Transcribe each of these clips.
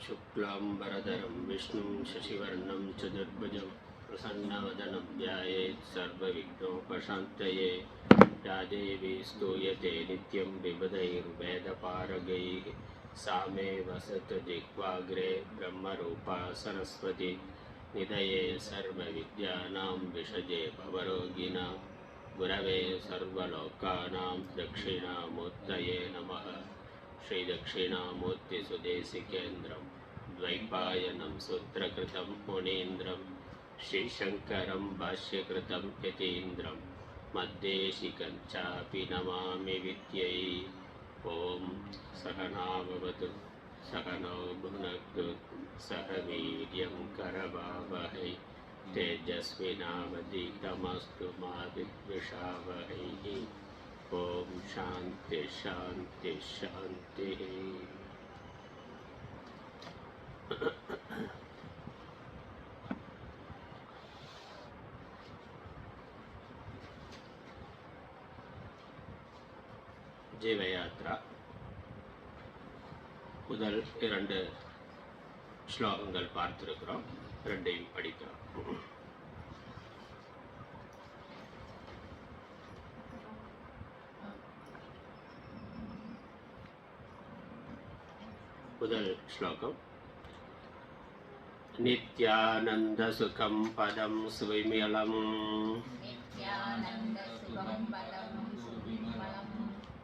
शुक्लाम्बरधरं विष्णुं शशिवर्णं चतुर्भुजं प्रसन्नवदनं ध्यायेत् सर्वविघ्नोपशान्तये। या देवी स्तूयते नित्यं विबुधैर्वेदपारगैः सा मे वसतु जिह्वाग्रे ब्रह्मरूपा सरस्वती। निधये सर्वविद्यानां विषजे भवरोगिणां गुरवे सर्वलोकानां दक्षिणामूर्तये नमः। श्रीदक्षिणामूर्तिसुदेशिकेन्द्रं द्वैपायनं सूत्रकृतं मुनीन्द्रं श्रीशङ्करं भाष्यकृतं यतीन्द्रं मद्देशिकं चापि नमामि विद्यै। ॐ सहना भवतु सहनौ भुनक्तु सह वीर्यं करवावहै तेजस्विनावधीतमस्तु मा विद्विषावहैः। ओम शांति शांति शांति। ஜீவயாத்ரா முதல் 2 ஸ்லோகங்கள் பார்த்திருக்கிறோம். 2ஐயும் படிக்கிறோம். முதல் ஸ்லோகம். நித்யானந்த சுகம் பதம் சுவிமலம்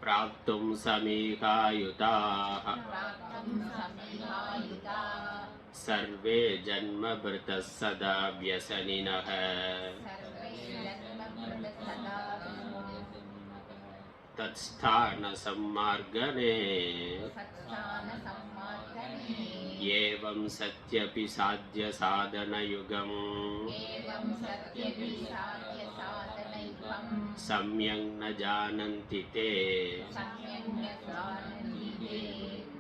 பிராப்தும் சமீகாயுதாः சர்வே ஜன்மபிருதः சதா வியசனினः தத்ஸ்தான சம்மார்கணே ஏவம் சத்யபி சாத்ய சாதனயுகம் சம்யங் ந ஜானந்தி தே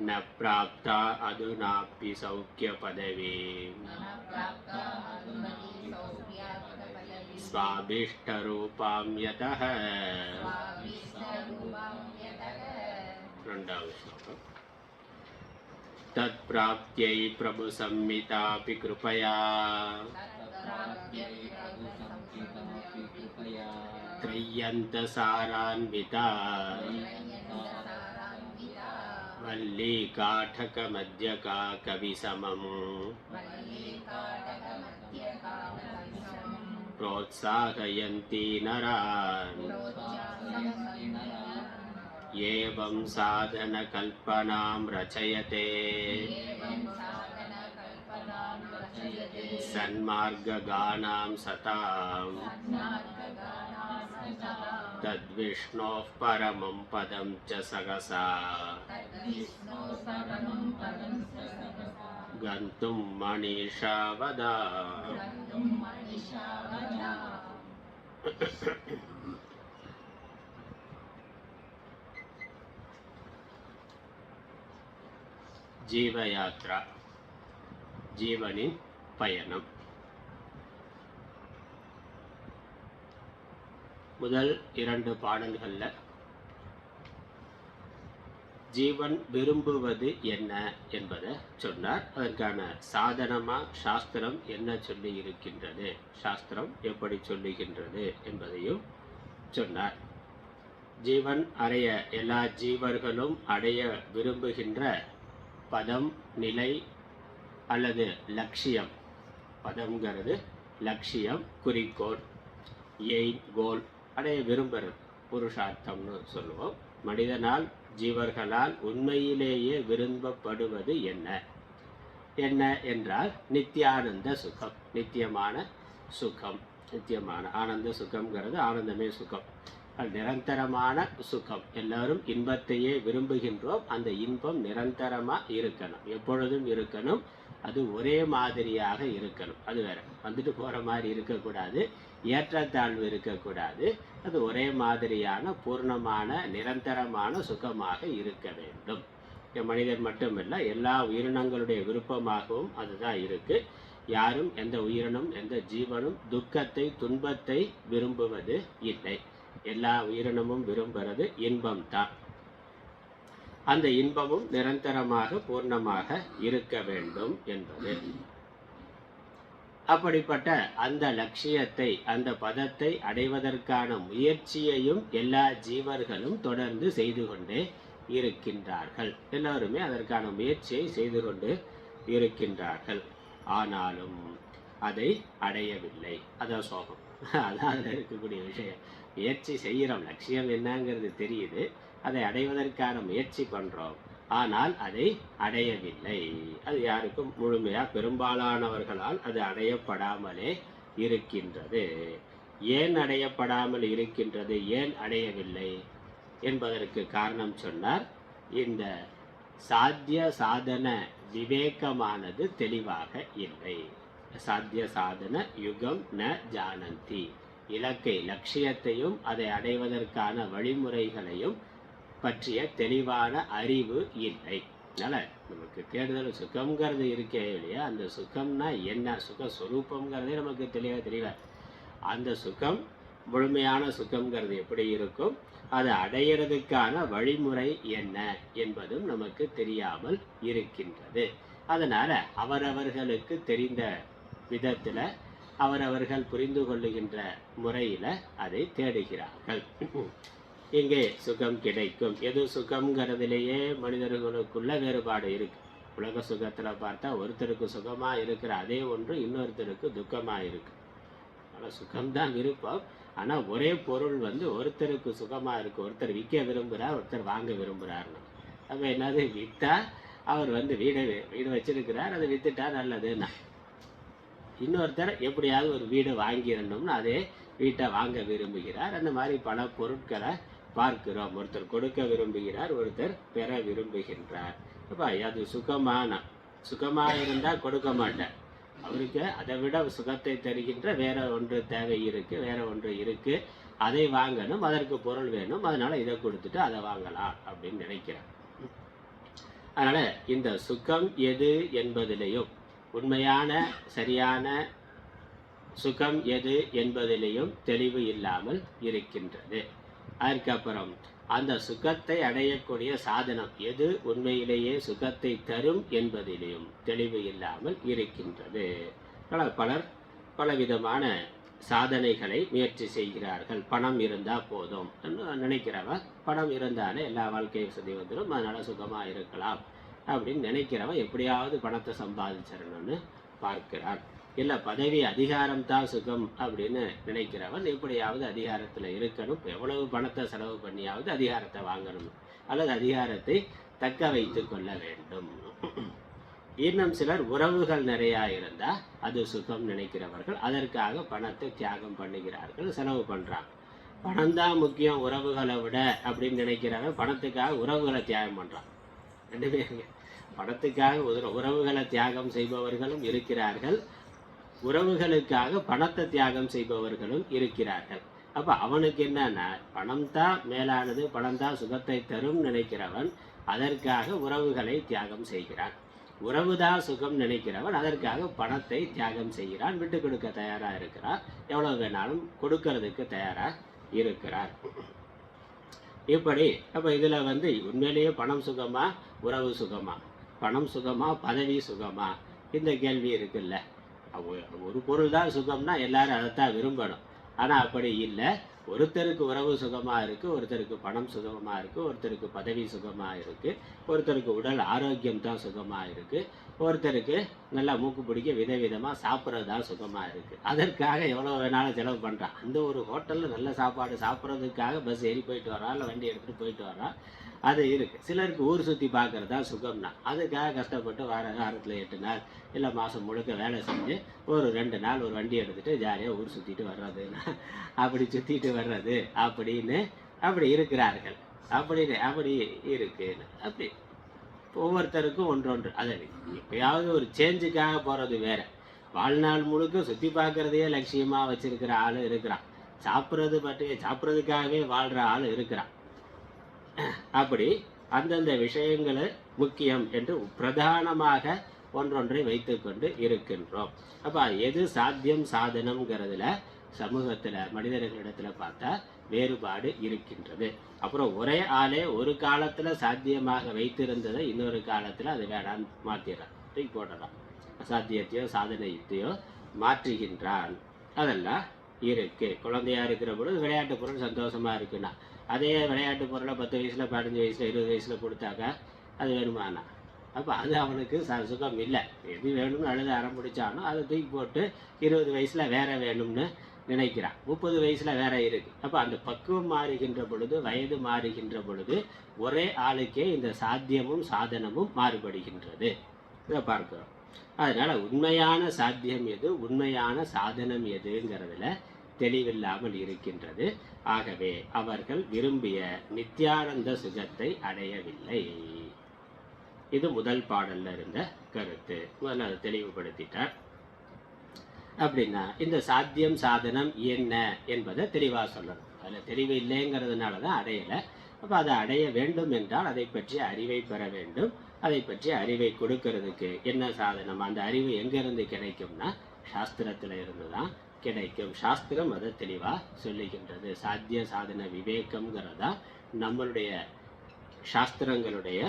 ந ப்ராப்தா அதுனாப்பி சௌக்கிய பதவி ஸ்வாபிஷ்டரூபாம் யதः. இரண்டாவது ஸ்லோகம். तत्प्राप्त्यै प्रभुसंहितापि कृपया त्रय्यन्तसारान्विता वल्लीकाठकमध्यका कविसमम् प्रोत्साहयन्ती नरान् एवं साधनकल्पनां रचयते सन्मार्गगानां सतां तद्विष्णोः परमं पदं च सहसा गन्तुं मनीषा वदा. ஜீவயாத்ரா ஜீவனின் பயணம். முதல் 2 பாடல்களில் ஜீவன் விரும்புவது என்ன என்பதை சொன்னார். அதற்கான சாதனமாக சாஸ்திரம் என்ன சொல்லி இருக்கின்றது, சாஸ்திரம் எப்படி சொல்லுகின்றது என்பதையும் சொன்னார். ஜீவன் அடைய எல்லா ஜீவர்களும் அடைய விரும்புகின்ற பதம், நிலை அல்லது லட்சியம். பதம்ங்கிறது லட்சியம், குறிக்கோள், எய்ம், கோல், அடைய விரும்புகிறது புருஷார்த்தம்னு சொல்லுவோம். மனிதனால் ஜீவர்களால் உண்மையிலேயே விரும்பப்படுவது என்ன என்ன என்றால் நித்தியானந்த சுகம், நித்தியமான சுகம். நித்தியமான ஆனந்த சுகம்ங்கிறது ஆனந்தமே சுகம், நிரந்தரமான சுகம். எல்லாரும் இன்பத்தையே விரும்புகின்றோம். அந்த இன்பம் நிரந்தரமாக இருக்கணும், எப்பொழுதும் இருக்கணும். அது ஒரே மாதிரியாக இருக்கணும். அது வேற வந்துட்டு போகிற மாதிரி இருக்கக்கூடாது, ஏற்றத்தாழ்வு இருக்கக்கூடாது. அது ஒரே மாதிரியான பூர்ணமான நிரந்தரமான சுகமாக இருக்க வேண்டும். மனிதன் மட்டுமில்லை, எல்லா உயிரினங்களுடைய விருப்பமாகவும் அதுதான் இருக்கு. யாரும் எந்த உயிரினும் எந்த ஜீவனும் துக்கத்தை துன்பத்தை விரும்புவது இல்லை. எல்லா உயிரினமும் விரும்புறது இன்பம் தான். அந்த இன்பமும் நிரந்தரமாக பூர்ணமாக இருக்க வேண்டும் என்பது. அப்படிப்பட்ட அந்த லட்சியத்தை, அந்த பதத்தை அடைவதற்கான முயற்சியையும் எல்லா ஜீவர்களும் தொடர்ந்து செய்து கொண்டே இருக்கின்றார்கள். எல்லாருமே அதற்கான முயற்சியை செய்து கொண்டு இருக்கின்றார்கள். ஆனாலும் அதை அடையவில்லை. அதான் சோகம். அதான் அதில் இருக்கக்கூடிய விஷயம். முயற்சி செய்கிறோம், லட்சியம் என்னங்கிறது தெரியுது, அதை அடைவதற்கான முயற்சி பண்ணுறோம், ஆனால் அதை அடையவில்லை. அது யாருக்கும் முழுமையாக பெரும்பாலானவர்களால் அது அடையப்படாமலே இருக்கின்றது. ஏன் அடையப்படாமல் இருக்கின்றது, ஏன் அடையவில்லை என்பதற்கு காரணம் சொன்னார். இந்த சாத்திய சாதன விவேகமானது தெளிவாக இல்லை. சாத்திய சாதன யுகம் ந ஜானந்தி. இலக்கை, லட்சியத்தையும் அதை அடைவதற்கான வழிமுறைகளையும் பற்றிய தெளிவான அறிவு இல்லை. அதனால் நமக்கு தேடுதல் சுகம்ங்கிறது இருக்கே இல்லையா, அந்த சுகம்னா என்ன, சுக சொரூபங்கிறதே நமக்கு தெளிவாக அந்த சுகம் முழுமையான சுகம்ங்கிறது எப்படி இருக்கும், அதை அடையிறதுக்கான வழிமுறை என்ன என்பதும் நமக்கு தெரியாமல் இருக்கின்றது. அதனால அவரவர்களுக்கு தெரிந்த விதத்தில் அவரவர்கள் புரிந்து கொள்ளுகின்ற முறையில் அதை தேடுகிறார்கள். இங்கே சுகம் கிடைக்கும். எது சுகம்ங்கிறதுலேயே மனிதர்களுக்குள்ள வேறுபாடு இருக்கு. உலக சுகத்தில் பார்த்தா ஒருத்தருக்கு சுகமாக இருக்கிற அதே ஒன்று இன்னொருத்தருக்கு துக்கமாக இருக்கு. ஆனால் சுகம்தான் விருப்பம். ஆனால் ஒரே பொருள் ஒருத்தருக்கு சுகமாக இருக்கு, ஒருத்தர் விற்க விரும்புகிறார், ஒருத்தர் வாங்க விரும்புகிறார்னு. அப்போ என்னது, விற்றா அவர் வீடு வச்சிருக்கிறார், அதை விற்றுட்டா நல்லதுன்னா, இன்னொருத்தர் எப்படியாவது ஒரு வீடு வாங்கிடணும்னு அதே வீட்டை வாங்க விரும்புகிறார். அந்த மாதிரி பல பொருட்களை பார்க்கிறோம். ஒருத்தர் கொடுக்க விரும்புகிறார், ஒருத்தர் பெற விரும்புகின்றார். அப்போ அது சுகமாக இருந்தால் கொடுக்க மாட்டார். அவருக்கு அதை விட சுகத்தை தருகின்ற வேற ஒன்று தேவை இருக்குது, வேற ஒன்று இருக்குது, அதை வாங்கணும், அதற்கு பொருள் வேணும், அதனால் இதை கொடுத்துட்டு அதை வாங்கலாம் அப்படின்னு நினைக்கிறார். அதனால் இந்த சுகம் எது என்பதிலையும், உண்மையான சரியான சுகம் எது என்பதிலையும் தெளிவு இல்லாமல் இருக்கின்றது. அதுக்கப்புறம் அந்த சுகத்தை அடையக்கூடிய சாதனம் எது உண்மையிலேயே சுகத்தை தரும் என்பதிலேயும் தெளிவு இல்லாமல் இருக்கின்றது. பலர் பலவிதமான சாதனைகளை முயற்சி செய்கிறார்கள். பணம் இருந்தால் போதும் நினைக்கிறவன், பணம் இருந்தாலே எல்லா வாழ்க்கை வசதி வந்துடும், அதனால் சுகமாக இருக்கலாம் அப்படின்னு நினைக்கிறவன் எப்படியாவது பணத்தை சம்பாதிச்சிடணும்னு பார்க்கிறான். இல்லை பதவி அதிகாரம் தான் சுகம் அப்படின்னு நினைக்கிறவன் எப்படியாவது அதிகாரத்தில் இருக்கணும், எவ்வளவு பணத்தை செலவு பண்ணியாவது அதிகாரத்தை வாங்கணும் அல்லது அதிகாரத்தை தக்க வைத்து கொள்ள வேண்டும். இன்னும் சிலர் உறவுகள் நிறையா இருந்தால் அது சுகம் நினைக்கிறவர்கள் அதற்காக பணத்தை தியாகம் பண்ணுகிறார்கள், செலவு பண்ணுறாங்க. பணம்தான் முக்கியம் உறவுகளை விட அப்படின்னு நினைக்கிறவன் பணத்துக்காக உறவுகளை தியாகம் பண்ணுறான். ரெண்டுமே பணத்துக்காக உறவுகளை தியாகம் செய்பவர்களும் இருக்கிறார்கள், உறவுகளுக்காக பணத்தை தியாகம் செய்பவர்களும் இருக்கிறார்கள். அப்போ அவனுக்கு என்னன்னா, பணம் தான் மேலானது, பணம் தான் சுகத்தை தரும் நினைக்கிறவன் அதற்காக உறவுகளை தியாகம் செய்கிறான். உறவுதான் சுகம் நினைக்கிறவன் அதற்காக பணத்தை தியாகம் செய்கிறான், விட்டு கொடுக்க தயாராக இருக்கிறான், எவ்வளோ வேணாலும் கொடுக்கறதுக்கு தயாராக இருக்கிறார். இப்படி அப்போ இதில் உண்மையிலேயே பணம் சுகமா, உறவு சுகமா, பணம் சுகமா, பதவி சுகமா, இந்த கேள்வி இருக்குல்ல. ஒரு பொருள் தான் சுகம்னா எல்லாரும் அதைத்தான் விரும்பணும். ஆனால் அப்படி இல்லை. ஒருத்தருக்கு உறவு சுகமாக இருக்குது, ஒருத்தருக்கு பணம் சுகமாக இருக்குது, ஒருத்தருக்கு பதவி சுகமாக இருக்குது, ஒருத்தருக்கு உடல் ஆரோக்கியம் தான் சுகமாக இருக்குது, ஒருத்தருக்கு நல்லா மூக்கு பிடிக்க விதவிதமாக சாப்பிட்றது தான் சுகமாக இருக்குது. அதற்காக எவ்வளோ வேணாலும் செலவு பண்ணுறான். அந்த ஒரு ஹோட்டலில் நல்ல சாப்பாடு சாப்பிட்றதுக்காக பஸ் ஏறி போயிட்டு வரான், இல்லை வண்டி எடுத்துகிட்டு போயிட்டு வரான், அது இருக்குது. சிலருக்கு ஊர் சுற்றி பார்க்குறது தான் சுகம்னா அதுக்காக கஷ்டப்பட்டு வாரத்தில் 8 நாள் இல்லை மாதம் முழுக்க வேலை செஞ்சு ஒரு 2 நாள் ஒரு வண்டி எடுத்துகிட்டு ஜாலியாக ஊர் சுற்றிட்டு வர்றதுன்னா அப்படி சுற்றிட்டு வர்றது அப்படி இருக்கிறார்கள். அப்படி இருக்குன்னு அப்படி ஒவ்வொருத்தருக்கும் ஒன்றொன்று. அதை எப்பயாவது ஒரு சேஞ்சுக்காக போகிறது வேற. வாழ்நாள் முழுக்க சுற்றி பார்க்குறதையே லட்சியமாக வச்சுருக்கிற ஆள் இருக்கிறான், சாப்பிட்றதுக்காகவே வாழ்கிற ஆள் இருக்கிறான். அப்படி அந்தந்த விஷயங்களை முக்கியம் என்று பிரதானமாக ஒன்றொன்றை வைத்துக்கொண்டு இருக்கின்றோம். அப்போ எது சாத்தியம் சாதனம்ங்கிறதுல சமூகத்தில் மனிதர்களிடத்தில் பார்த்தா வேறுபாடு இருக்கின்றது. அப்புறம் ஒரே ஆளே ஒரு காலத்துல சாத்தியமாக வைத்திருந்ததை இன்னொரு காலத்துல அது வேணான்னு மாத்திடுறான், தூக்கி போடுறான். அசாத்தியத்தையோ சாதனையத்தையோ மாற்றுகின்றான். அதெல்லாம் இருக்கு. குழந்தையா இருக்கிற பொழுது விளையாட்டு பொருள் சந்தோஷமா இருக்குன்னா, அதே விளையாட்டு பொருளை 10 வயசுல 15 வயசுல 20 வயசுல கொடுத்தாக்கா அது வேணுமானா? அப்போ அது அவனுக்கு சுகம் இல்லை. எது வேணும்னு அழுது அடம் பிடிச்சானோ அதை தூக்கி போட்டு 20 வயசுல வேற வேணும்னு நினைக்கிறான். 30 வயசுல வேற இருக்கு. அப்போ அந்த பக்குவம் மாறுகின்ற பொழுது, வயது மாறுகின்ற பொழுது ஒரே ஆளுக்கே இந்த சாத்தியமும் சாதனமும் மாறுபடுகின்றது. இதை பார்க்கிறோம். அதனால உண்மையான சாத்தியம் எது, உண்மையான சாதனம் எதுங்கிறதுல தெளிவில்லாமல் இருக்கின்றது. ஆகவே அவர்கள் விரும்பிய நித்தியானந்த சுகத்தை அடையவில்லை. இது முதல் பாடல்ல இருந்த கருத்து. முதல்ல அதை தெளிவுபடுத்திட்டார். அப்படின்னா இந்த சாத்தியம் சாதனம் என்ன என்பதை தெளிவா சொல்லணும். அதுல தெளிவு இல்லைங்கிறதுனாலதான் அடையலை. அப்ப அதை அடைய வேண்டும் என்றால் அதை பற்றிய அறிவை பெற வேண்டும். அதை பற்றி அறிவை கொடுக்கறதுக்கு என்ன சாதனம்? அந்த அறிவு எங்கிருந்து கிடைக்கும்னா சாஸ்திரத்துல இருந்துதான் கிடைக்கும். சாஸ்திரம் அதை தெளிவா சொல்லுகின்றது. சாத்திய சாதன விவேகம்ங்கிறதா நம்மளுடைய சாஸ்திரங்களுடைய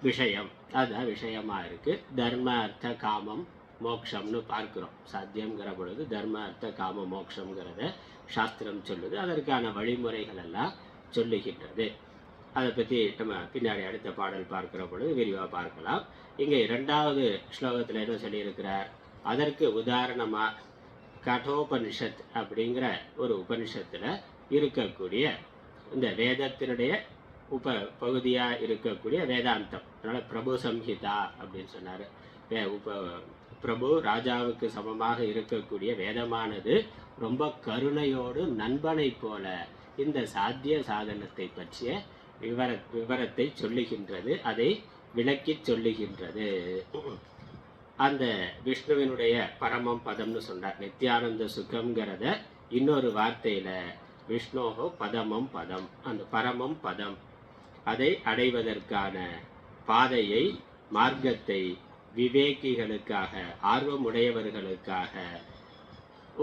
விஷயம். அதுதான் விஷயமா இருக்கு. தர்ம அர்த்த காமம் மோக்ஷம்னு பார்க்கிறோம். சாத்தியம்ங்கிற பொழுது தர்ம அர்த்த காம மோக்ஷங்கிறத சாஸ்திரம் சொல்லுது. அதற்கான வழிமுறைகள் எல்லாம் சொல்லுகின்றது. அதை பற்றி நம்ம பின்னாடி அடுத்த பாடல் பார்க்கிற பொழுது விரிவாக பார்க்கலாம். இங்கே 2வது ஸ்லோகத்தில் என்ன சொல்லியிருக்கிறார்? அதற்கு உதாரணமா கட்டோபனிஷத் அப்படிங்கிற ஒரு உபனிஷத்துல இருக்கக்கூடிய இந்த வேதத்தினுடைய பகுதியா இருக்கக்கூடிய வேதாந்தம். அதனால பிரபு சம்ஹிதா அப்படின்னு சொன்னாரு. பிரபு ராஜாவுக்கு சமமாக இருக்கக்கூடிய வேதமானது ரொம்ப கருணையோடு நண்பனை போல இந்த சாத்திய சாதனத்தை பற்றிய விவரத்தை சொல்லுகின்றது. அதை விளக்கி சொல்லுகின்றது. அந்த விஷ்ணுவினுடைய பரமம் பதம்னு சொன்னார். நித்தியானந்த சுகம்ங்கிறத இன்னொரு வார்த்தையில விஷ்ணோகோ பதமம் பதம், அந்த பரமம் பதம், அதை அடைவதற்கான பாதையை மார்க்கத்தை விவேகிகளுக்காக ஆர்வமுடையவர்களுக்காக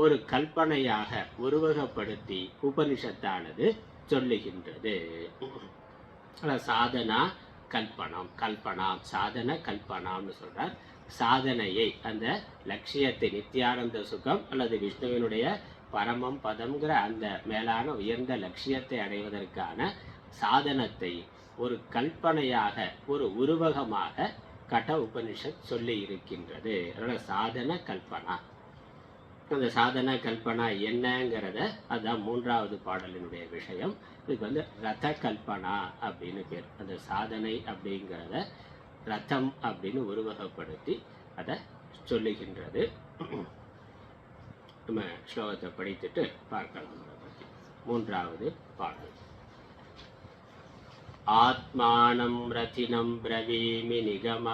ஒரு கல்பனையாக உருவகப்படுத்தி உபனிஷத்தானது சொல்லுகின்றது. சாதனா கல்பனம், கல்பனாம் சாதன கல்பனாம்னு சொல்றார். சாதனையை, அந்த லட்சியத்தை, நித்தியானந்த சுகம் அல்லது விஷ்ணுவினுடைய பரமம் பதம்ங்கிற அந்த மேலான உயர்ந்த லட்சியத்தை அடைவதற்கான சாதனத்தை ஒரு கல்பனையாக ஒரு உருவகமாக கட உபனிஷத் சொல்லி இருக்கின்றது. அதனால சாதன கல்பனா. அந்த சாதன கல்பனா என்னங்கிறத அதுதான் 3வது பாடலினுடைய விஷயம். இதுக்கு ரத கல்பனா அப்படின்னு பேர். அந்த சாதனை அப்படிங்கிறத ரதம் அப்படின்னு உருவகப்படுத்தி அதை சொல்லுகின்றது. நம்ம ஸ்லோகத்தை படித்துட்டு பார்க்கலாம். 3வது பாடல். ஆத்மானம் ரதினம் பிரவீமி நிகம,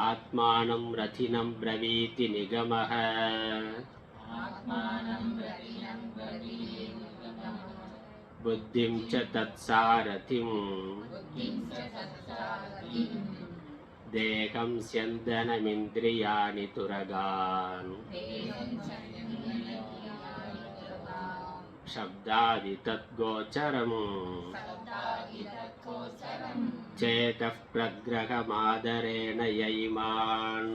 ஆத்மானம் ரதினம் பிரவீதி நிகமஹ, புத்திம் ச தத்சாரதிம் தேகம் ஸ்யந்தனமிந்திரியாணி துரகான் शब्दादि तद्गोचरम् चेतः प्रग्रहमादरेण यैमान्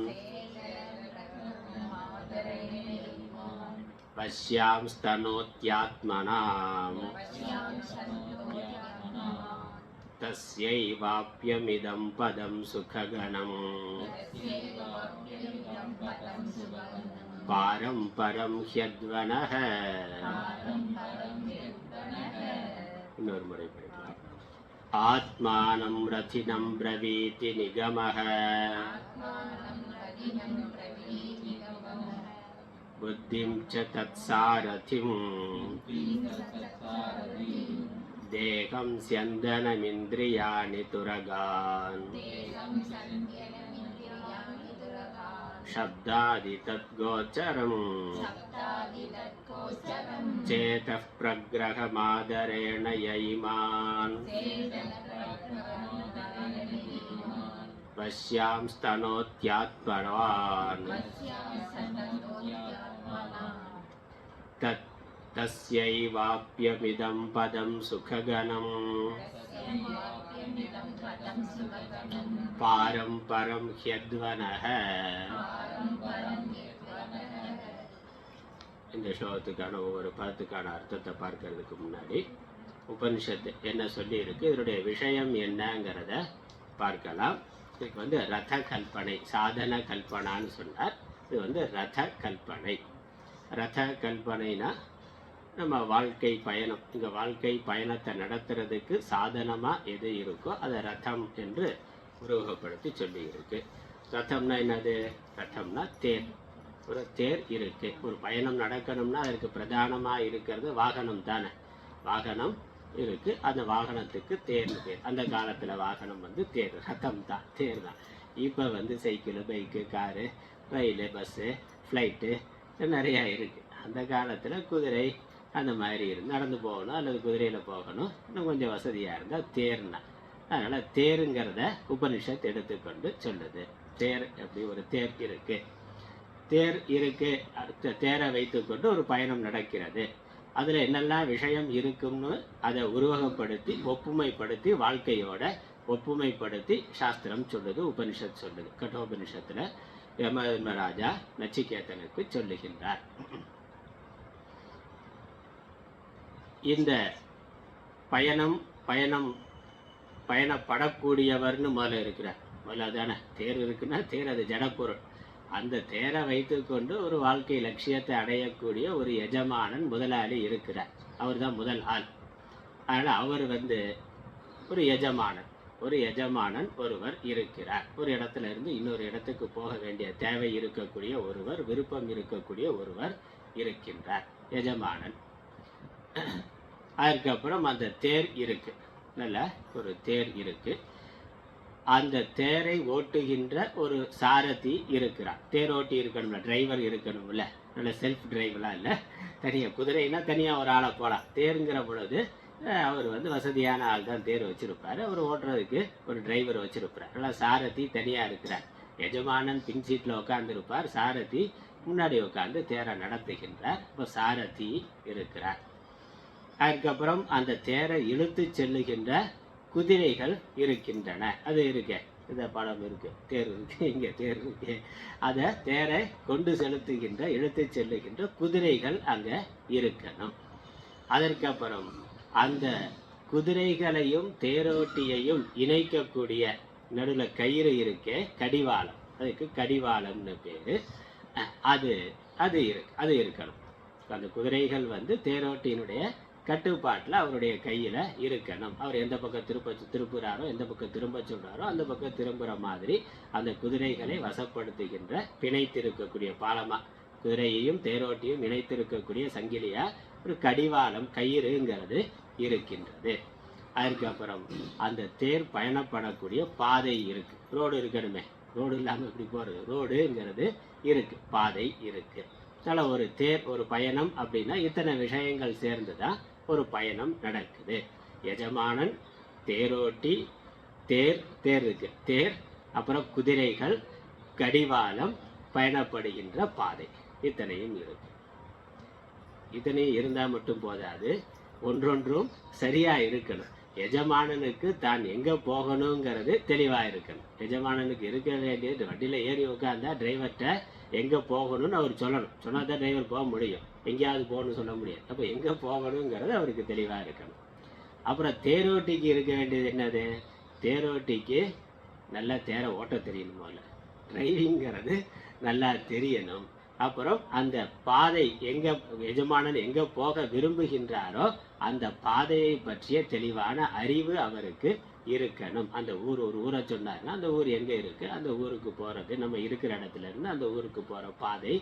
पश्यांस्तनोत्यात्मनाम् तस्यैवाप्यमिदं पदं सुखगणम् पारं परं ह्यद्वनः. இன்னொரு முறை படிக்கலாம். ஆத்மானம் ரதினம் பிரவீதி நிகமஹ, புத்திம் ச தத்சாரதிம் தேகம் ஸ்யந்தனமிந்திரியாணி துரகான் शब्दादि तद्गोचरम् चेतः प्रग्रहमादरेण यैमान् पश्यांस्तनोत्यात्मनान् தஸ்யைவாப்யமிதம் பதம் சுககணம் பாரம் பரம் ஹ்யத்வனஹ. இந்த ஸ்லோகத்துக்கான ஒவ்வொரு பதத்துக்கான அர்த்தத்தை பார்க்கறதுக்கு முன்னாடி உபனிஷத்து என்ன சொல்லி இருக்கு, இதனுடைய விஷயம் என்னங்கிறத பார்க்கலாம். இதுக்கு ரத கல்பனை, சாதன கல்பனான்னு சொன்னார். இது ரத கல்பனை. ரத கல்பனைனா நம்ம வாழ்க்கை பயணம், இங்கே வாழ்க்கை பயணத்தை நடத்துறதுக்கு சாதனமாக எது இருக்கோ அதை ரதம் என்று உருவகப்படுத்தி சொல்லி இருக்கு. ரதம்னா என்னது? ரதம்னா தேர். ஒரு தேர் இருக்கு. ஒரு பயணம் நடக்கணும்னா அதற்கு பிரதானமாக இருக்கிறது வாகனம் தானே. வாகனம் இருக்கு, அந்த வாகனத்துக்கு தேர்னு பேர். அந்த காலத்தில் வாகனம் தேர், ரதம் தான், தேர் தான். இப்போ cycle, bike, car, rail, bus, flight நிறையா இருக்குது. அந்த காலத்தில் குதிரை அந்த மாதிரி நடந்து போகணும் அல்லது குதிரையில் போகணும், இன்னும் கொஞ்சம் வசதியாக இருந்தால் தேர்னா. அதனால் தேருங்கிறத உபனிஷத் எடுத்துக்கொண்டு சொல்லுது. தேர் எப்படி ஒரு தேர் இருக்குது, தேர் இருக்குது, தேரை வைத்துக்கொண்டு ஒரு பயணம் நடக்கிறது. அதில் என்னெல்லாம் விஷயம் இருக்குன்னு அதை உருவகப்படுத்தி ஒப்புமைப்படுத்தி வாழ்க்கையோட ஒப்புமைப்படுத்தி சாஸ்திரம் சொல்லுது, உபனிஷத் சொல்லுது. கட்டோபனிஷத்தில் யமதர்மராஜா நச்சிகேதனுக்கு சொல்லுகின்றார். இந்த பயணப்படக்கூடியவர்னு முதல்ல இருக்கிறார். முதல்ல தானே தேர் இருக்குன்னா தேர் அது ஜடப்பொருள். அந்த தேரை வைத்துக்கொண்டு ஒரு வாழ்க்கை லட்சியத்தை அடையக்கூடிய ஒரு எஜமானன், முதலாளி இருக்கிறார். அவர் தான் முதல் ஆள். அதனால் அவர் ஒரு எஜமானன், ஒருவர் இருக்கிறார். ஒரு இடத்துல இருந்து இன்னொரு இடத்துக்கு போக வேண்டிய தேவை இருக்கக்கூடிய ஒருவர், விருப்பம் இருக்கக்கூடிய ஒருவர் இருக்கின்றார், எஜமானன். அதுக்கப்புறம் அந்த தேர் இருக்கு, நல்ல ஒரு தேர் இருக்கு. அந்த தேரை ஓட்டுகின்ற ஒரு சாரதி இருக்கிறார். தேர் ஓட்டி இருக்கணும்ல, டிரைவர் இருக்கணும்ல. நல்ல செல்ஃப் டிரைவெலாம் இல்லை, தனியாக குதிரைனா தனியாக ஒரு ஆளை போகலாம். தேருங்கிற பொழுது அவர் வசதியான ஆள் தான் தேர் வச்சுருப்பார். அவர் ஓட்டுறதுக்கு ஒரு டிரைவர் வச்சுருப்பார். நல்லா சாரதி தனியாக இருக்கிறார். எஜமானன் பின் சீட்டில் உட்காந்துருப்பார், சாரதி முன்னாடி உட்காந்து தேரை நடத்துகின்றார். இப்போ சாரதி இருக்கிறார். அதுக்கப்புறம் அந்த தேரை இழுத்து செல்லுகின்ற குதிரைகள் இருக்கின்றன. அது இருக்கு, இந்த படம் இருக்கு, தேர் இருக்கு, இங்கே தேர் இருக்கு. அதை தேரை கொண்டு செலுத்துகின்ற, இழுத்து செல்லுகின்ற குதிரைகள் அங்கே இருக்கணும். அதற்கப்புறம் அந்த குதிரைகளையும் தேரோட்டியையும் இணைக்கக்கூடிய நடுவில் கயிறு இருக்கே, கடிவாளம், அதுக்கு கடிவாளம்னு பேர். அது இருக்கணும். அந்த குதிரைகள் தேரோட்டியினுடைய கட்டுப்பாட்டில் அவருடைய கையில் இருக்கணும். அவர் எந்த பக்கம் திருப்புறாரோ, எந்த பக்கம் திரும்ப சொல்கிறாரோ அந்த பக்கம் திரும்புகிற மாதிரி அந்த குதிரைகளை வசப்படுத்துகின்ற, பிணைத்திருக்கக்கூடிய பாலமாக, குதிரையையும் தேரோட்டியும் இணைத்திருக்கக்கூடிய சங்கிலியாக ஒரு கடிவாளம், கயிறுங்கிறது இருக்கின்றது. அதுக்கப்புறம் அந்த தேர் பயணப்படக்கூடிய பாதை இருக்குது. ரோடு இருக்கணுமே, ரோடு இல்லாமல் எப்படி போகிறது? ரோடுங்கிறது இருக்குது, பாதை இருக்குது. அதனால் ஒரு தேர், ஒரு பயணம் அப்படின்னா இத்தனை விஷயங்கள் சேர்ந்து தான் ஒரு பயணம் நடக்குது. எஜமானன், தேரோட்டி, தேர் இருக்கு, தேர், அப்புறம் குதிரைகள், கடிவாளம், பயணப்படுகின்ற பாதை, இத்தனையும் இருக்கு. இத்தனையும் இருந்தால் மட்டும் போதாது, ஒன்றொன்றும் சரியாக இருக்கணும். எஜமானனுக்கு தான் எங்கே போகணுங்கிறது தெளிவாக இருக்கணும். எஜமானனுக்கு இருக்க வேண்டியது, வண்டியில் ஏறி உட்காந்தா டிரைவர்கிட்ட எங்கே போகணும்னு அவர் சொல்லணும். சொன்னால் தான் டிரைவர் போக முடியும், எங்கேயாவது போகணும்னு சொல்ல முடியாது. அப்போ எங்கே போகணுங்கிறது அவருக்கு தெளிவாக இருக்கணும். அப்புறம் தேரோட்டிக்கு இருக்க வேண்டியது என்னது? தேரோட்டிக்கு நல்லா தேரை ஓட்ட தெரியணும். முதல்ல டிரைவிங்கிறது நல்லா தெரியணும். அப்புறம் அந்த பாதை எஜமானன் எங்கே போக விரும்புகின்றாரோ அந்த பாதையை பற்றிய தெளிவான அறிவு அவருக்கு இருக்கணும். அந்த ஒரு ஊரை சொன்னார்னா அந்த ஊர் எங்கே இருக்குது, அந்த ஊருக்கு போகிறது, நம்ம இருக்கிற இடத்துல இருந்து அந்த ஊருக்கு போகிற பாதை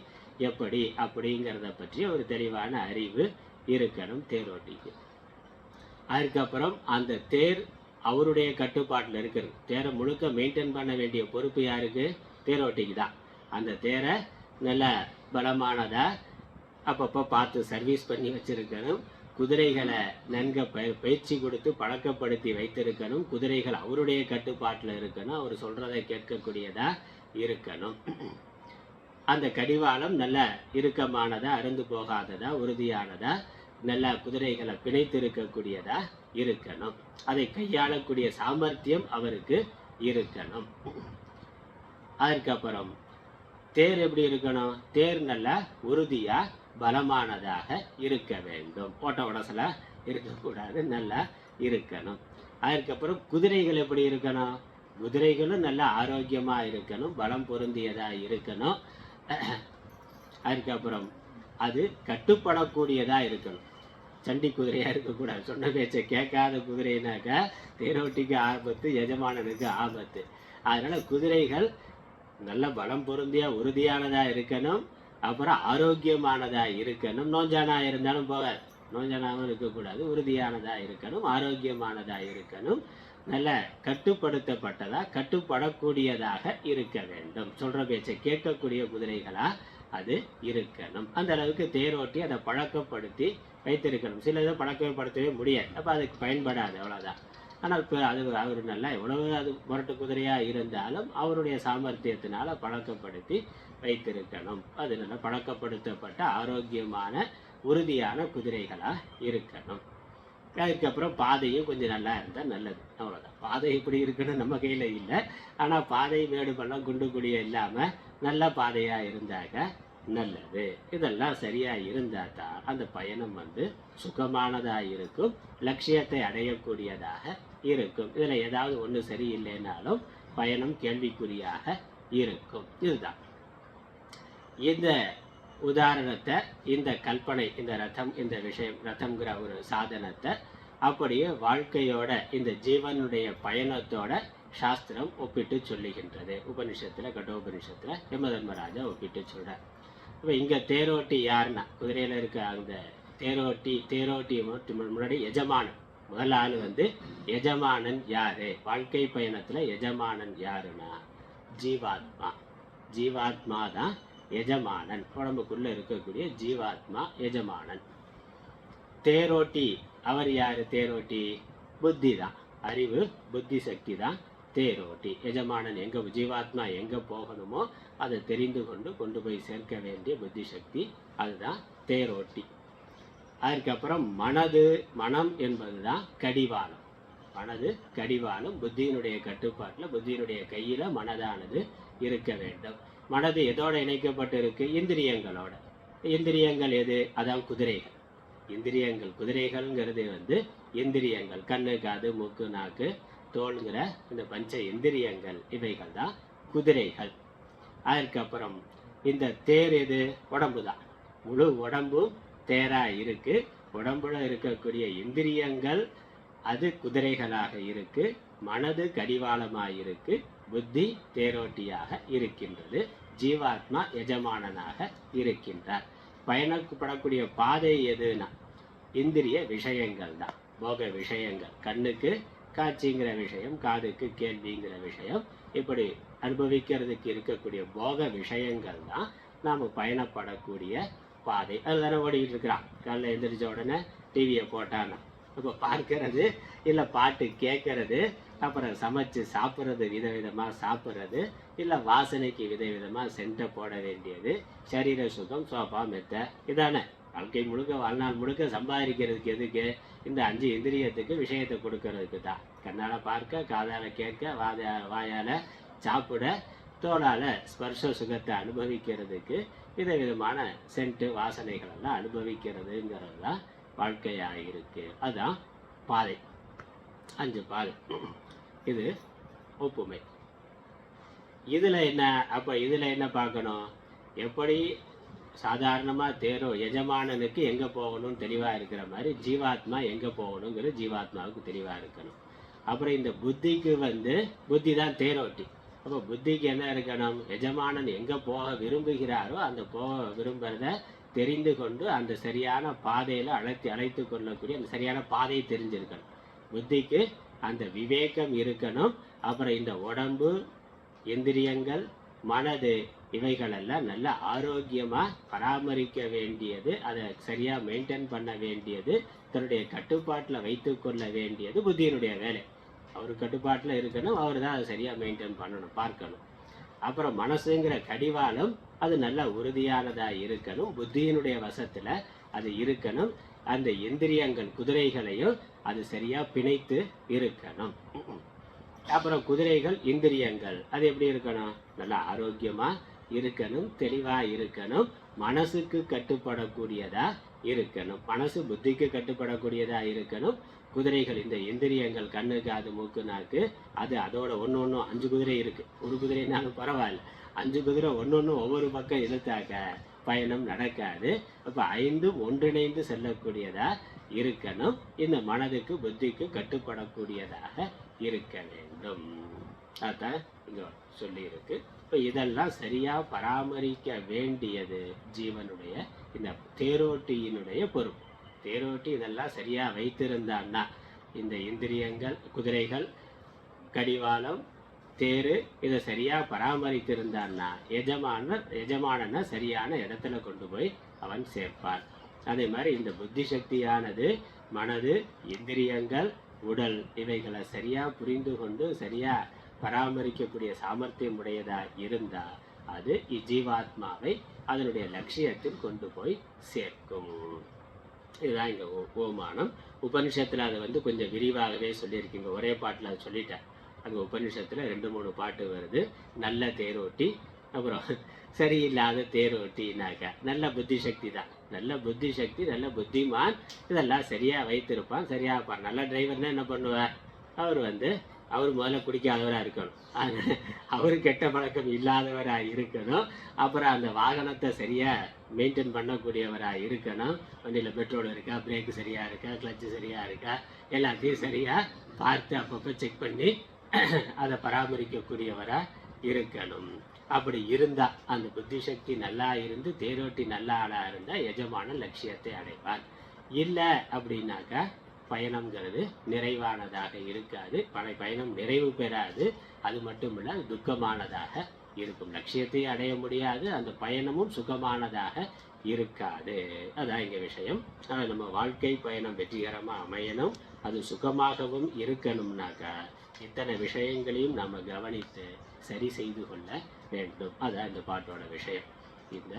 எப்படி அப்படிங்கிறத பற்றிய ஒரு தெளிவான அறிவு இருக்கணும் தேரோட்டிக்கு. அதுக்கப்புறம் அந்த தேர் அவருடைய கட்டுப்பாட்டில் இருக்கிறது. தேரை முழுக்க மெயின்டைன் பண்ண வேண்டிய பொறுப்பு யாருக்கு? தேரோட்டிக்கு தான். அந்த தேரை நல்ல பலமானதாக அப்பப்போ பார்த்து சர்வீஸ் பண்ணி வச்சுருக்கணும். குதிரைகளை நன்க பயிற்சி கொடுத்து பழக்கப்படுத்தி வைத்திருக்கணும். குதிரைகள் அவருடைய கட்டுப்பாட்டில் இருக்கணும், அவர் சொல்கிறதை கேட்கக்கூடியதாக இருக்கணும். அந்த கடிவாளம் நல்ல இறுக்கமானதா, அருந்து போகாததா, உறுதியானதா, நல்லா குதிரைகளை பிணைத்திருக்கக்கூடியதா இருக்கணும். அதை கையாளக்கூடிய சாமர்த்தியம் அவருக்கு இருக்கணும். அதுக்கப்புறம் தேர் எப்படி இருக்கணும்? தேர் நல்லா உறுதியா பலமானதாக இருக்க வேண்டும். ஓட்ட உடசலா இருக்கக்கூடாது, நல்லா இருக்கணும். அதுக்கப்புறம் குதிரைகள் எப்படி இருக்கணும்? குதிரைகளும் நல்லா ஆரோக்கியமா இருக்கணும், பலம் பொருந்தியதா இருக்கணும். அதுக்கப்புறம் அது கட்டுப்படக்கூடியதா இருக்கணும். சண்டி குதிரையா இருக்கக்கூடாது. சொன்ன பேச்சை கேட்காத குதிரைனாக்கா தேரோட்டிக்கு ஆபத்து, எஜமானனுக்கு ஆபத்து. அதனால குதிரைகள் நல்ல பலம் பொருந்திய உறுதியானதா இருக்கணும், அப்புறம் ஆரோக்கியமானதா இருக்கணும். நோஞ்சானா இருந்தாலும் போகாது, நோஞ்சனாவும் இருக்கக்கூடாது, உறுதியானதா இருக்கணும், ஆரோக்கியமானதா இருக்கணும், நல்ல கட்டுப்படுத்தப்பட்டதா கட்டுப்படக்கூடியதாக இருக்க வேண்டும். சொல்ற பேச்சை கேட்கக்கூடிய குதிரைகளா அது இருக்கணும். அந்த அளவுக்கு தேரோட்டி அதை பழக்கப்படுத்தி வைத்திருக்கணும். சில இதை பழக்கப்படுத்தவே முடியாது, அப்போ அதுக்கு பயன்படாது, அவ்வளோதான். ஆனால் இப்போ அது அவர் நல்லா எவ்வளவு அது முரட்டு குதிரையாக இருந்தாலும் அவருடைய சாமர்த்தியத்தினால பழக்கப்படுத்தி வைத்திருக்கணும். அது நல்லா பழக்கப்படுத்தப்பட்ட ஆரோக்கியமான உறுதியான குதிரைகளாக இருக்கணும். அதுக்கப்புறம் பாதையும் கொஞ்சம் நல்லா இருந்தால் நல்லது, அவ்வளோதான். பாதை எப்படி இருக்குன்னு நம்ம கையில் இல்லை, ஆனால் பாதை மேடு பள்ளம் குண்டு குழிய இல்லாமல் நல்ல பாதையாக இருந்தாக்க நல்லது. இதெல்லாம் சரியாக இருந்தால் தான் அந்த பயணம் சுகமானதாக இருக்கும், லட்சியத்தை அடையக்கூடியதாக இருக்கும். இதில் ஏதாவது ஒன்று சரியில்லைனாலும் பயணம் கேள்விக்குறியாக இருக்கும். இதுதான் இந்த உதாரணத்தை, இந்த கல்பனை, இந்த ரதம், இந்த விஷயம், ரதம்ங்கிற ஒரு சாதனத்தை அப்படியே வாழ்க்கையோட இந்த ஜீவனுடைய பயணத்தோட சாஸ்திரம் ஒப்பிட்டு சொல்லுகின்றது. உபனிஷத்தில், கடோபனிஷத்தில் யமதர்மராஜா ஒப்பிட்டு சொல்கிறார். இப்போ இங்கே தேரோட்டி யாருன்னா, குதிரையில் இருக்க அந்த தேரோட்டி முன்னாடி எஜமானன், முதல் ஆள் எஜமானன் யாரு? வாழ்க்கை பயணத்தில் எஜமானன் யாருன்னா ஜீவாத்மா. ஜீவாத்மா தான் எஜமானன், உடம்புக்குள்ள இருக்கக்கூடிய ஜீவாத்மா எஜமானன். தேரோட்டி அவர் யாரு? தேரோட்டி புத்தி தான், அறிவு புத்தி சக்தி தான் தேரோட்டி. எஜமானன் எங்க, ஜீவாத்மா எங்க போகணுமோ அதை தெரிந்து கொண்டு போய் சேர்க்க வேண்டிய புத்தி சக்தி, அதுதான் தேரோட்டி. அதுக்கப்புறம் மனம் என்பதுதான் கடிவாளம். மனது கடிவாளம், புத்தியினுடைய கட்டுப்பாட்டில், புத்தியினுடைய கையில மனதானது இருக்க வேண்டும். மனது எதோட இணைக்கப்பட்டு இருக்கு? இந்திரியங்களோட. இந்திரியங்கள் எது? அதான் குதிரைகள். இந்திரியங்கள், குதிரைகள்ங்கிறது இந்திரியங்கள், கண்ணு காது மூக்கு நாக்கு தோல்கிற இந்த பஞ்ச இந்திரியங்கள், இவைகள் தான் குதிரைகள். அதுக்கப்புறம் இந்த தேர் எது? உடம்பு தான். முழு உடம்பும் தேரா இருக்கு. உடம்புல இருக்கக்கூடிய இந்திரியங்கள் அது குதிரைகளாக இருக்கு, மனது கடிவாளமாக இருக்கு, புத்தி தேரோட்டியாக இருக்கின்றது, ஜீவாத்மா எஜமானனாக இருக்கின்றார். பயணப்படக்கூடிய பாதை எதுனா இந்திரிய விஷயங்கள் தான், போக விஷயங்கள். கண்ணுக்கு காட்சிங்கிற விஷயம், காதுக்கு கேள்விங்கிற விஷயம், இப்படி அனுபவிக்கிறதுக்கு இருக்கக்கூடிய போக விஷயங்கள் தான் நாம் பயணப்படக்கூடிய பாதை. அதுதானே ஓடிக்கிட்டு இருக்கிறான். காலைல எழுந்திரிச்ச உடனே டிவியை போட்டானா இப்போ பார்க்கறது, இல்லை பாட்டு கேட்கறது, அப்புறம் சமைச்சு சாப்பிட்றது, விதவிதமாக சாப்பிட்றது, இல்லை வாசனைக்கு விதவிதமாக சென்ட்டை போட வேண்டியது, சரீர சுகம், சோஃபா மெத்தை, இதானே வாழ்க்கை முழுக்க, வாழ்நாள் முழுக்க சம்பாதிக்கிறதுக்கு எதுக்கு? இந்த 5 இந்திரியத்துக்கு விஷயத்தை கொடுக்கறதுக்கு தான். கண்ணால் பார்க்க, காதால் கேட்க, வாயால் சாப்பிட, தோளால் ஸ்பர்ஷ சுகத்தை அனுபவிக்கிறதுக்கு, விதவிதமான சென்ட்டு வாசனைகள் எல்லாம் அனுபவிக்கிறதுங்கிறது தான் வாழ்க்கையாக இருக்கு. அதுதான் பாதை. 5 பாதை. இது ஒப்புமை. இதில் என்ன? அப்போ இதில் என்ன பார்க்கணும்? எப்படி சாதாரணமாக தேரோ எஜமானனுக்கு எங்கே போகணும்னு தெளிவாக இருக்கிற மாதிரி ஜீவாத்மா எங்கே போகணுங்கிறது ஜீவாத்மாவுக்கு தெளிவாக இருக்கணும். அப்புறம் இந்த புத்திக்கு புத்தி தான் தேரோட்டி. அப்போ புத்திக்கு என்ன இருக்கணும்? எஜமானன் எங்கே போக விரும்புகிறாரோ அந்த போக விரும்புகிறத தெரிந்து கொண்டு அந்த சரியான பாதையில் அழைத்து கொள்ளக்கூடிய அந்த சரியான பாதையை தெரிஞ்சிருக்கணும். புத்திக்கு அந்த விவேகம் இருக்கணும். அப்புறம் இந்த உடம்பு, இந்திரியங்கள், மனது, இவைகளெல்லாம் நல்ல ஆரோக்கியமாக பராமரிக்க வேண்டியது, அதை சரியாக மெயின்டைன் பண்ண வேண்டியது, தன்னுடைய கட்டுப்பாட்டில் வைத்து கொள்ள வேண்டியது புத்தியினுடைய வேலை. அவர் கட்டுப்பாட்டில் இருக்கணும், அவர் தான் அதை சரியாக மெயின்டைன் பண்ணணும், பார்க்கணும். அப்புறம் மனசுங்கிற கடிவாளம் அது நல்ல உறுதியானதாக இருக்கணும், புத்தியினுடைய வசத்தில் அது இருக்கணும். அந்த இந்திரியங்கள் குதிரைகளையும் அது சரியா பிணைத்து இருக்கணும். அப்புறம் குதிரைகள் இந்திரியங்கள் அது எப்படி இருக்கணும்? நல்லா ஆரோக்கியமா இருக்கணும், தெளிவா இருக்கணும், மனசுக்கு கட்டுப்படக்கூடியதா இருக்கணும், மனசு புத்திக்கு கட்டுப்படக்கூடியதா இருக்கணும். குதிரைகள் இந்த இந்திரியங்கள் கண்ணு காது மூக்கு நாக்கு அது அதோட ஒன்று ஒன்றும் 5 குதிரை இருக்கு. ஒரு குதிரைனாலும் பரவாயில்ல, 5 குதிரை ஒன்று ஒன்று ஒவ்வொரு பக்கம் இழுத்தாக்க பயணம் நடக்காது. அப்போ 5ம் ஒன்றிணைந்து செல்லக்கூடியதா இருக்கணும். இந்த மனதுக்கு புத்திக்கு கட்டுப்படக்கூடியதாக இருக்க வேண்டும். அதான் இங்க சொல்லி இருக்கு. இப்போ இதெல்லாம் சரியா பராமரிக்க வேண்டியது ஜீவனுடைய இந்த தேரோட்டியினுடைய பொறுப்பு. தேரோட்டி இதெல்லாம் சரியா வைத்திருந்தான்னா இந்த இந்திரியங்கள் குதிரைகள் கடிவாளம் தேரு இதை சரியா பராமரித்திருந்தான்னா எஜமானனை சரியான இடத்துல கொண்டு போய் அவன் சேர்ப்பான். அதே மாதிரி இந்த புத்தி சக்தியானது மனது இந்திரியங்கள் உடல் இவைகளை சரியா புரிந்து கொண்டு சரியா பராமரிக்கக்கூடிய சாமர்த்தியம் உடையதா இருந்தா அது இஜீவாத்மாவை அதனுடைய லட்சியத்தில் கொண்டு போய் சேர்க்கும். இதுதான் இங்க ஓமானம். உபனிஷத்துல அதை கொஞ்சம் விரிவாகவே சொல்லியிருக்கீங்க. ஒரே பாட்டில் அதை சொல்லிட்டேன். அங்கே உபனிஷத்துல 2-3 பாட்டு வருது. நல்ல தேரோட்டி, அப்புறம் சரியில்லாத தேரோட்டினாக்க நல்ல புத்தி சக்தி தான். நல்ல புத்தி சக்தி, நல்ல புத்திமான், இதெல்லாம் சரியா வைத்திருப்பான், சரியா இருப்பான். நல்ல டிரைவர்னா என்ன பண்ணுவார்? அவர் முதல்ல குடிக்காதவராக இருக்கணும், அவர் கெட்ட பழக்கம் இல்லாதவராக இருக்கணும், அப்புறம் அந்த வாகனத்தை சரியாக மெயின்டைன் பண்ணக்கூடியவராக இருக்கணும். வண்டியில் பெட்ரோல் இருக்கா, பிரேக்கு சரியாக இருக்கா, கிளச்சு சரியாக இருக்கா, எல்லாத்தையும் சரியாக பார்த்து அப்பப்போ செக் பண்ணி அதை பராமரிக்கக்கூடியவராக இருக்கணும். அப்படி இருந்தால் அந்த புத்தி சக்தி நல்லா இருந்து தேரோட்டி நல்ல ஆளாக இருந்தால் எஜமான லட்சியத்தை அடைவார். இல்லை அப்படின்னாக்கா பயணம்ங்கிறது நிறைவானதாக இருக்காது, பயணம் நிறைவு பெறாது. அது மட்டும் இல்லை, துக்கமானதாக இருக்கும். லட்சியத்தை அடைய முடியாது, அந்த பயணமும் சுகமானதாக இருக்காது. அதான் இங்கே விஷயம். ஆனால் நம்ம வாழ்க்கை பயணம் வெற்றிகரமாக அமையணும், அது சுகமாகவும் இருக்கணும்னாக்கா இத்தனை விஷயங்களையும் நம்ம கவனித்து சரி செய்து கொள்ள வேண்டும். அதான் இந்த பாட்டோட விஷயம். இந்த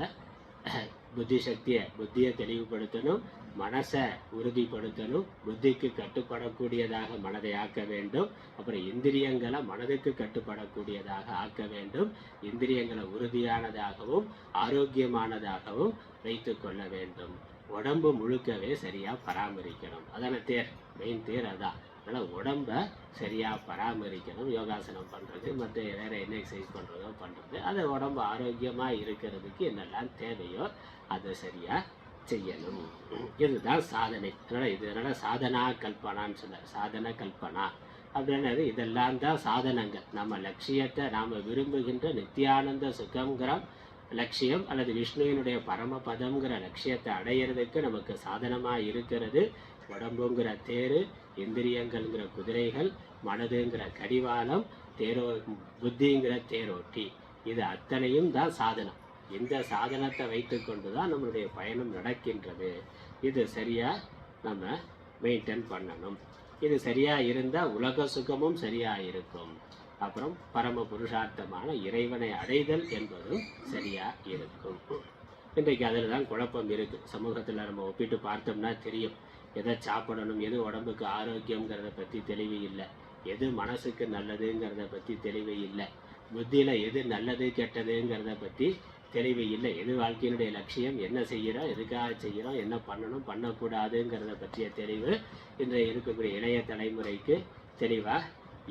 புத்தி சக்தியை புத்தியை தெளிவுபடுத்தணும், மனசை உறுதிப்படுத்தணும், புத்திக்கு கட்டுப்படக்கூடியதாக மனதை ஆக்க வேண்டும். அப்புறம் இந்திரியங்களை மனதுக்கு கட்டுப்படக்கூடியதாக ஆக்க வேண்டும். இந்திரியங்களை உறுதியானதாகவும் ஆரோக்கியமானதாகவும் வைத்து கொள்ள வேண்டும். உடம்பு முழுக்கவே சரியாக பராமரிக்கணும். அதான தேர், மெயின் தேர் அதான். அதனால் உடம்பை சரியாக பராமரிக்கணும். யோகாசனம் பண்ணுறது, மற்ற வேறு என்ன எக்ஸசைஸ் பண்ணுறதோ பண்ணுறது, அதை உடம்பு ஆரோக்கியமாக இருக்கிறதுக்கு என்னெல்லாம் தேவையோ அதை சரியாக செய்யணும். இதுதான் சாதனை. அதனால் சாதனா கல்பனான்னு சொல்ல, சாதன கல்பனா அப்படின்னது இதெல்லாம் தான் சாதனங்கள். நம்ம லட்சியத்தை நாம் விரும்புகின்ற நித்தியானந்த சுகங்கிற லட்சியம் அல்லது விஷ்ணுவினுடைய பரமபதம்ங்கிற லட்சியத்தை அடையிறதுக்கு நமக்கு சாதனமாக இருக்கிறது உடம்புங்கிற தேரு, இந்திரியங்கள்ங்கிற குதிரைகள், மனதுங்கிற கடிவாளம், புத்திங்கிற தேரோட்டி. இது அத்தனையும் தான் சாதனம். இந்த சாதனத்தை வைத்து கொண்டு தான் நம்மளுடைய பயணம் நடக்கின்றது. இது சரியாக நம்ம மெயின்டைன் பண்ணணும். இது சரியாக இருந்தால் உலக சுகமும் சரியாக இருக்கும். அப்புறம் பரம புருஷார்த்தமான இறைவனை அடைதல் என்பதும் சரியாக இருக்கும். இன்றைக்கு அதில் தான் குழப்பம் இருக்குது. சமூகத்தில் நம்ம ஒப்பிட்டு பார்த்தோம்னா தெரியும். எதை சாப்பிடணும், எது உடம்புக்கு ஆரோக்கியங்கிறத பற்றி தெளிவு இல்லை, எது மனசுக்கு நல்லதுங்கிறத பற்றி தெளிவு இல்லை, புத்தியில் எது நல்லது கெட்டதுங்கிறத பற்றி தெளிவு இல்லை, எது வாழ்க்கையினுடைய லட்சியம், என்ன செய்கிறோம், எதுக்காக செய்கிறோம், என்ன பண்ணணும் பண்ணக்கூடாதுங்கிறத பற்றிய தெளிவு இன்றைய இருக்கக்கூடிய இளைய தலைமுறைக்கு தெளிவாக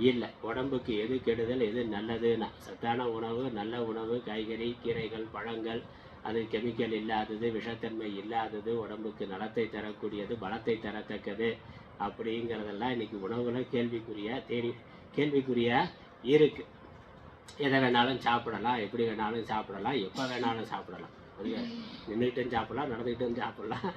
இல்லை. உடம்புக்கு எது கெடுதல் எது நல்லதுன்னா சத்தான உணவு, நல்ல உணவு, காய்கறி கீரைகள் பழங்கள், அது கெமிக்கல் இல்லாதது, விஷத்தன்மை இல்லாதது, உடம்புக்கு நலத்தை தரக்கூடியது, பலத்தை தரத்தக்கது அப்படிங்கிறதெல்லாம் இன்றைக்கி உணவுல கேள்விக்குறியா இருக்குது. எதை வேணாலும் சாப்பிடலாம், எப்படி வேணாலும் சாப்பிடலாம், எப்போ வேணாலும் சாப்பிடலாம், நின்றுக்கிட்டும் சாப்பிடலாம், நடந்துக்கிட்டும் சாப்பிடலாம்,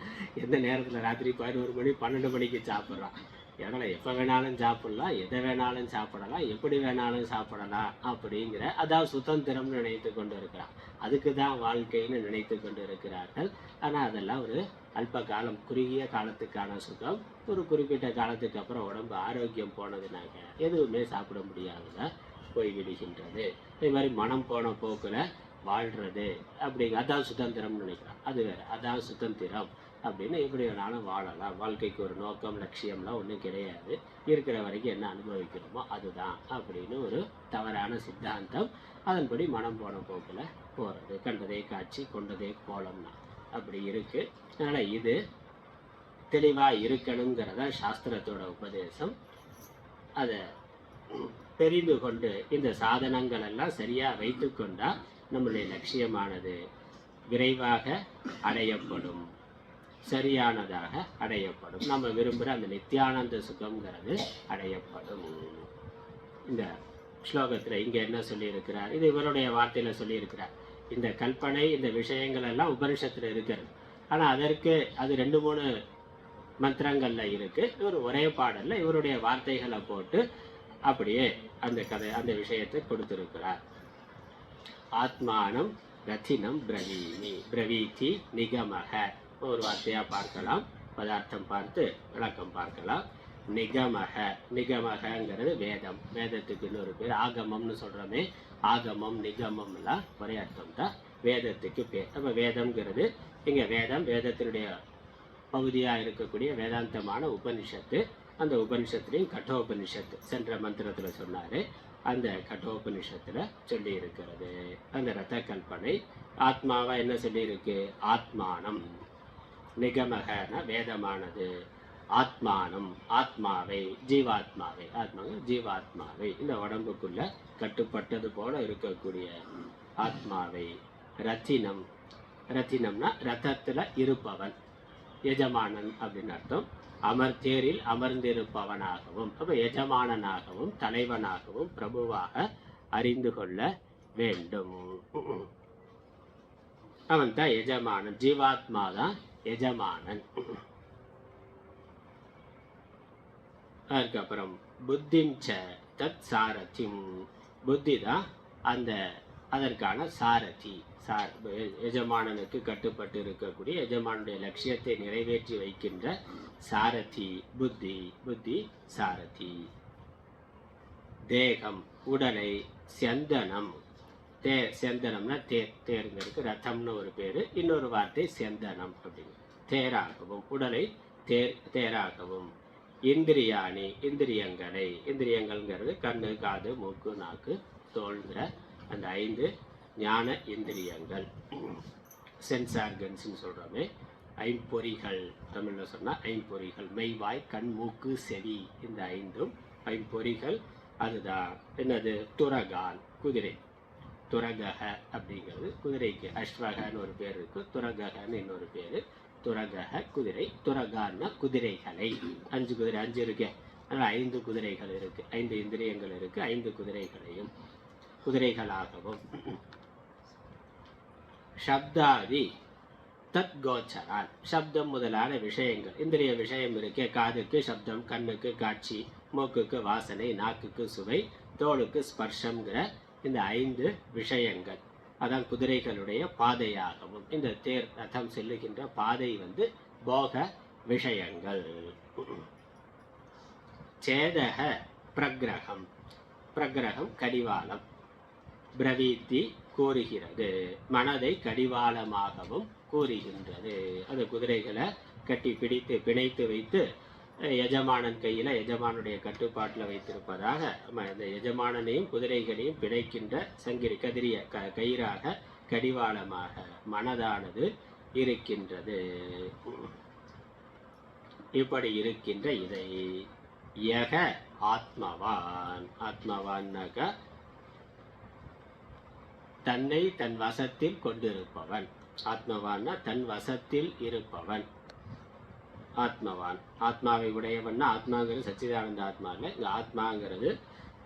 எந்த நேரத்தில் ராத்திரி 11 மணி 12 மணிக்கு சாப்பிட்றான். அதனால் எப்போ வேணாலும் சாப்பிடலாம், எதை வேணாலும் சாப்பிடலாம், எப்படி வேணாலும் சாப்பிடலாம் அப்படிங்கிற அதாவது சுதந்திரம்னு நினைத்து கொண்டு இருக்கிறான். அதுக்கு தான் வாழ்க்கைன்னு நினைத்து கொண்டு இருக்கிறார்கள். ஆனால் அதெல்லாம் ஒரு அல்ப காலம், குறுகிய காலத்துக்கான சுகம். ஒரு குறிப்பிட்ட காலத்துக்கு அப்புறம் உடம்பு ஆரோக்கியம் போனதுனாக்க எதுவுமே சாப்பிட முடியாததா போய்விடுகின்றது. இதே மாதிரி மனம் போன போக்கில் வாழ்கிறது அப்படிங்க, அதான் சுதந்திரம்னு நினைக்கிறான். அது வேறு, அதான் சுதந்திரம். அப்படின்னு எப்படி வேணாலும் வாழலாம். வாழ்க்கைக்கு ஒரு நோக்கம் லட்சியம்லாம் ஒன்றும் கிடையாது. இருக்கிற வரைக்கும் என்ன அனுபவிக்கிறோமோ அதுதான் அப்படின்னு ஒரு தவறான சித்தாந்தம். அதன்படி மனம் போன போக்கில் போகிறது. கண்டதே காட்சி கொண்டதே கோலம்னா அப்படி இருக்கு. அதனால இது தெளிவாக இருக்கணுங்கிறத சாஸ்திரத்தோட உபதேசம். அதை தெரிந்து கொண்டு இந்த சாதனங்கள் எல்லாம் சரியாக வைத்து கொண்டால் நம்முடைய லட்சியமானது விரைவாக அடையப்படும், சரியானதாக அடையப்படும். நம்ம விரும்புகிற அந்த நித்தியானந்த சுகம்ங்கிறது அடையப்படும். இந்த ஸ்லோகத்தில் இங்கே என்ன சொல்லியிருக்கிறார், இது இவருடைய வார்த்தையில் சொல்லியிருக்கிறார். இந்த கல்பனை இந்த விஷயங்கள் எல்லாம் உபனிஷத்தில் இருக்கிறது. ஆனால் அதற்கு அது 2-3 மந்திரங்களில் இருக்குது. இவர் ஒரே பாடலில் இவருடைய வார்த்தைகளை போட்டு அப்படியே அந்த கதை அந்த விஷயத்தை கொடுத்திருக்கிறார். ஆத்மானம் ரத்தினம் பிரவீமி பிரவீதி நிகமக. ஒரு வார்த்தையாக பார்க்கலாம், பதார்த்தம் பார்த்து விளக்கம் பார்க்கலாம். நிகமக, நிகமகங்கிறது வேதம். வேதத்துக்கு இன்னொரு பேர் ஆகமம்னு சொல்கிறோமே, ஆகமம் நிகமம்லாம் ஒரே அர்த்தம் தான், வேதத்துக்கு பேர். அப்போ வேதம்ங்கிறது இங்கே வேதம், வேதத்தினுடைய பகுதியாக இருக்கக்கூடிய வேதாந்தமான உபனிஷத்து. அந்த உபனிஷத்துலேயும் கட்டோபனிஷத்து சென்ற மந்திரத்தில் சொன்னார். அந்த கட்டோபனிஷத்தில் சொல்லி இருக்கிறது. அந்த ரத்த கல்பனை ஆத்மாவா என்ன சொல்லியிருக்கு, ஆத்மானம். நிகமகன வேதமானது, ஆத்மானம் ஆத்மாவை, ஜீவாத்மாவை, ஆத்மாவை ஜீவாத்மாவை இந்த உடம்புக்குள்ள கட்டுப்பட்டது போல இருக்கக்கூடிய ஆத்மாவை. ரத்தினம், ரத்தினம்னா ரத்தத்தில் இருப்பவன், எஜமானன் அப்படின்னு அர்த்தம். தேரில் அமர்ந்திருப்பவனாகவும், அப்போ எஜமானனாகவும் தலைவனாகவும் பிரபுவாக அறிந்து கொள்ள வேண்டும். அவன் தான் எஜமானன், ஜீவாத்மா தான் எஜமானன். அதுக்கப்புறம் புத்திஞ்ச தத் சாரதிம், புத்தி தான் அந்த அதற்கான சாரதி. எஜமானனுக்கு கட்டுப்பட்டு இருக்கக்கூடிய எஜமானுடைய லட்சியத்தை நிறைவேற்றி வைக்கின்ற சாரதி புத்தி, புத்தி சாரதி. தேகம் உடலை, செந்தனம், செந்தனம்னா தேர், தேர்ங்கிறதுக்கு ரத்தம்னு ஒரு பேர், இன்னொரு வார்த்தை செந்தனம் அப்படின்னு. தேராகவும், உடலை தேராகவும். இந்திரியாணி இந்திரியங்களை, இந்திரியங்கள்ங்கிறது கண்ணு காது மூக்கு நாக்கு தோல்ங்கிற அந்த 5 ஞான இந்திரியங்கள், சென்ஸ் ஆர்கன்ஸ்ன்னு சொல்கிறோமே, ஐம்பொறிகள். தமிழில் சொன்னால் ஐம்பொறிகள், மெய்வாய் கண் மூக்கு செவி, இந்த 5ம் ஐம்பொறிகள். அதுதான் என்னது, துரகான் குதிரை. துரகக அப்படிங்கிறது குதிரைக்கு அஸ்வகன்னு ஒரு பேர் இருக்குது, துரகன்னு இன்னொரு பேர். துரகக குதிரை, துரகான்னா குதிரைகளை. 5 குதிரை, 5 இருக்கு, அதனால் 5 குதிரைகள் இருக்குது, 5 இந்திரியங்கள் இருக்குது, 5 குதிரைகளையும் குதிரைகளாகவும். சப்தாதி தத் கோச்சரான், சப்தம் முதலான விஷயங்கள், இந்திரிய விஷயம் இருக்கே, காதுக்கு சப்தம், கண்ணுக்கு காட்சி, மூக்குக்கு வாசனை, நாக்குக்கு சுவை, தோலுக்கு ஸ்பர்ஷங்கிற இந்த 5 விஷயங்கள் அதான் குதிரைகளுடைய பாதையாகவும். இந்த தேர் ரதம் செல்லுகின்ற பாதை போக விஷயங்கள். சேதக பிரகிரகம், பிரகிரகம் கடிவாளம். பிரவீத்தி கூறுகிறது, மனதை கடிவாளமாகவும் கூறுகின்றது. அது குதிரைகளை கட்டி பிடித்து பிணைத்து வைத்து எஜமானன் கையில், எஜமானுடைய கட்டுப்பாட்டில் வைத்திருப்பதாக, அந்த எஜமானனையும் குதிரைகளையும் பிணைக்கின்ற சங்கிலி, கதிரிய கயிறாக கடிவாளமாக மனதானது இருக்கின்றது. இப்படி இருக்கின்ற இதை யக ஆத்மவான், ஆத்மவான்னாக தன்னை தன் வசத்தில் கொண்டிருப்பவன். ஆத்மவான்னா தன் வசத்தில் இருப்பவன் ஆத்மவான். ஆத்மாவை உடையவன்னா, ஆத்மாங்கிறது சச்சிதானந்த ஆத்மா இல்லை, இந்த ஆத்மாங்கிறது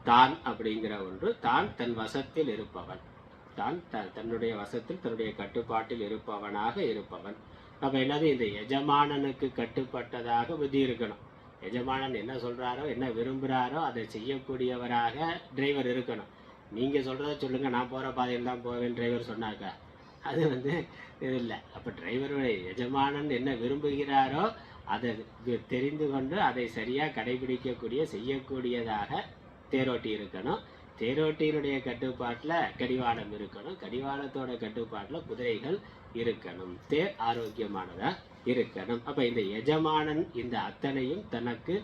தான் அப்படிங்கிற ஒன்று. தான் தன் வசத்தில் இருப்பவன், தான் தன்னுடைய வசத்தில் தன்னுடைய கட்டுப்பாட்டில் இருப்பவனாக இருப்பவன். அப்போ என்னது, இந்த எஜமானனுக்கு கட்டுப்பட்டதாக புத்தி இருக்கணும். எஜமானன் என்ன சொல்கிறாரோ, என்ன விரும்புகிறாரோ அதை செய்யக்கூடியவராக டிரைவர் இருக்கணும். நீங்கள் சொல்கிறத சொல்லுங்கள், நான் போகிற பாதையில் தான் போவேன் டிரைவர் சொன்னாக்கா அது இது இல்லை. அப்போ டிரைவருடைய எஜமானன் என்ன விரும்புகிறாரோ அதை தெரிந்து கொண்டு அதை சரியாக கடைபிடிக்கக்கூடிய செய்யக்கூடியதாக தேரோட்டி இருக்கணும். தேரோட்டியினுடைய கட்டுப்பாட்டில் கடிவாளம் இருக்கணும், கடிவாளத்தோட கட்டுப்பாட்டில் குதிரைகள் இருக்கணும். தேர் ஆரோக்கியமானதாக இருக்கணும். அப்ப இந்த எஜமானன் இந்த அத்தனையும் தனக்கு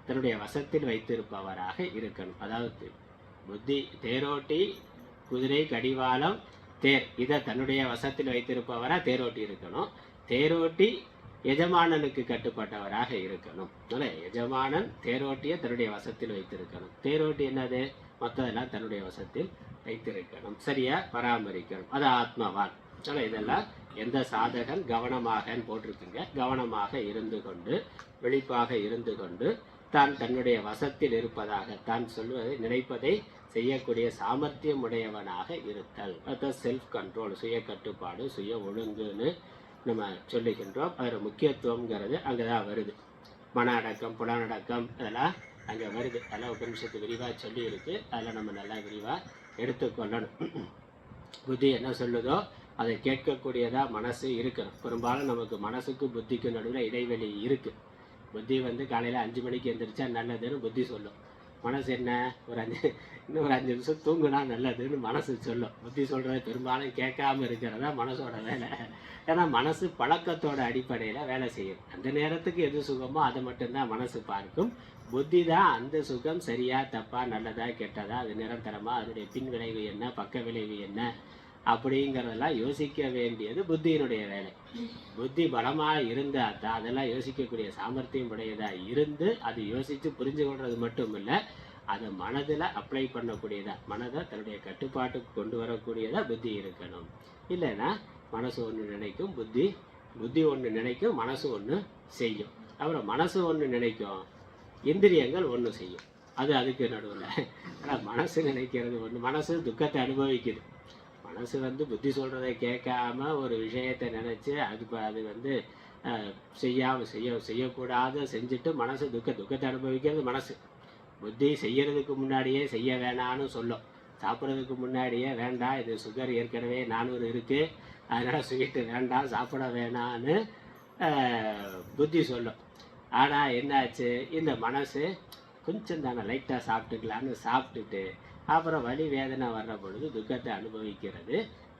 தன்னுடைய வசத்தில் வைத்திருப்பவராக இருக்கணும். அதாவது புத்தி, தேரோட்டி, குதிரை, கடிவாளம், தேர், இதை தன்னுடைய வசத்தில் வைத்திருப்பவரா தேரோட்டி இருக்கணும். தேரோட்டி எஜமானனுக்கு கட்டுப்பட்டவராக இருக்கணும். எஜமானன் தேரோட்டியை தன்னுடைய வசத்தில் வைத்திருக்கணும். தேரோட்டி என்னது? மற்றதெல்லாம் தன்னுடைய வசத்தில் வைத்திருக்கணும், சரியா பராமரிக்கணும். அது ஆத்மவான். இதெல்லாம் எந்த சாதகன் கவனமாக போட்டிருக்குங்க. கவனமாக இருந்து கொண்டு, விழிப்பாக இருந்து கொண்டு, தான் தன்னுடைய வசத்தில் இருப்பதாக, தான் சொல்வதை நினைப்பதை செய்யக்கூடிய சாமர்த்தியம் உடையவனாக இருத்தல். அதான் செல்ஃப் கண்ட்ரோல், சுய கட்டுப்பாடு, சுய ஒழுங்குன்னு நம்ம சொல்லுகின்றோம். அதில் முக்கியத்துவங்கிறது அங்கே தான் வருது. மன அடக்கம், புலனடக்கம், அதெல்லாம் அங்கே வருது. அதெல்லாம் உபனிஷத்து விரிவாக சொல்லி இருக்கு. அதில் நம்ம நல்லா விரிவாக எடுத்துக்கொள்ளணும். புத்தி என்ன சொல்லுதோ அதை கேட்கக்கூடியதாக மனசு இருக்கணும். பெரும்பாலும் நமக்கு மனசுக்கு புத்திக்கு நடுவில் இடைவெளி இருக்குது. புத்தி காலையில் 5 மணிக்கு எழுந்திரிச்சா நல்லதுன்னு புத்தி சொல்லும். மனசு என்ன, இன்னும் ஒரு 5 நிமிஷம் தூங்குனா நல்லதுன்னு மனசு சொல்லும். புத்தி சொல்கிறத பெரும்பாலும் கேட்காம இருக்கிறதா மனசோட வேலை. ஏன்னா மனசு பழக்கத்தோட அடிப்படையில் வேலை செய்யும். அந்த நேரத்துக்கு எது சுகமோ அதை மட்டும்தான் மனசு பார்க்கும். புத்தி தான் அந்த சுகம் சரியா தப்பா, நல்லதா கெட்டதா, அது நிரந்தரமா, அதனுடைய பின் விளைவு என்ன, பக்க விளைவு என்ன அப்படிங்கிறதெல்லாம் யோசிக்க வேண்டியது புத்தியினுடைய வேலை. புத்தி பலமாக இருந்தால் தான் அதெல்லாம் யோசிக்கக்கூடிய சாமர்த்தியம் உடையதாக இருந்து அது யோசித்து புரிஞ்சு கொள்வது மட்டும் இல்லை, அதை மனதில் அப்ளை பண்ணக்கூடியதா, மனதை தன்னுடைய கட்டுப்பாட்டுக்கு கொண்டு வரக்கூடியதா புத்தி இருக்கணும். இல்லைன்னா மனசு ஒன்று நினைக்கும், புத்தி ஒன்று நினைக்கும், மனசு ஒன்று செய்யும். அப்புறம் மனசு ஒன்று நினைக்கும், இந்திரியங்கள் ஒன்று செய்யும். அது அதுக்கு நடுவில். ஆனால் மனசு நினைக்கிறது ஒன்று. மனசு துக்கத்தை அனுபவிக்குது. மனசு புத்தி சொல்கிறத கேட்காம ஒரு விஷயத்தை நினச்சி அது செய்யக்கூடாத செஞ்சுட்டு மனசு துக்கத்தை அனுபவிக்கிறது மனசு. புத்தி செய்யறதுக்கு முன்னாடியே செய்ய வேணான்னு சொல்லும். சாப்பிட்றதுக்கு முன்னாடியே வேண்டாம், இது சுகர் ஏற்கனவே 400 இருக்குது, அதனால் ஸ்வீட்டு வேண்டாம், சாப்பிட வேணான்னு புத்தி சொல்லும். ஆனால் என்னாச்சு, இந்த மனசு கொஞ்சம் தானே லைட்டாக சாப்பிட்டுக்கலான்னு சாப்பிட்டுட்டு அப்புறம் வலி வேதனை வர்ற பொழுது துக்கத்தை அனுபவிக்கிறது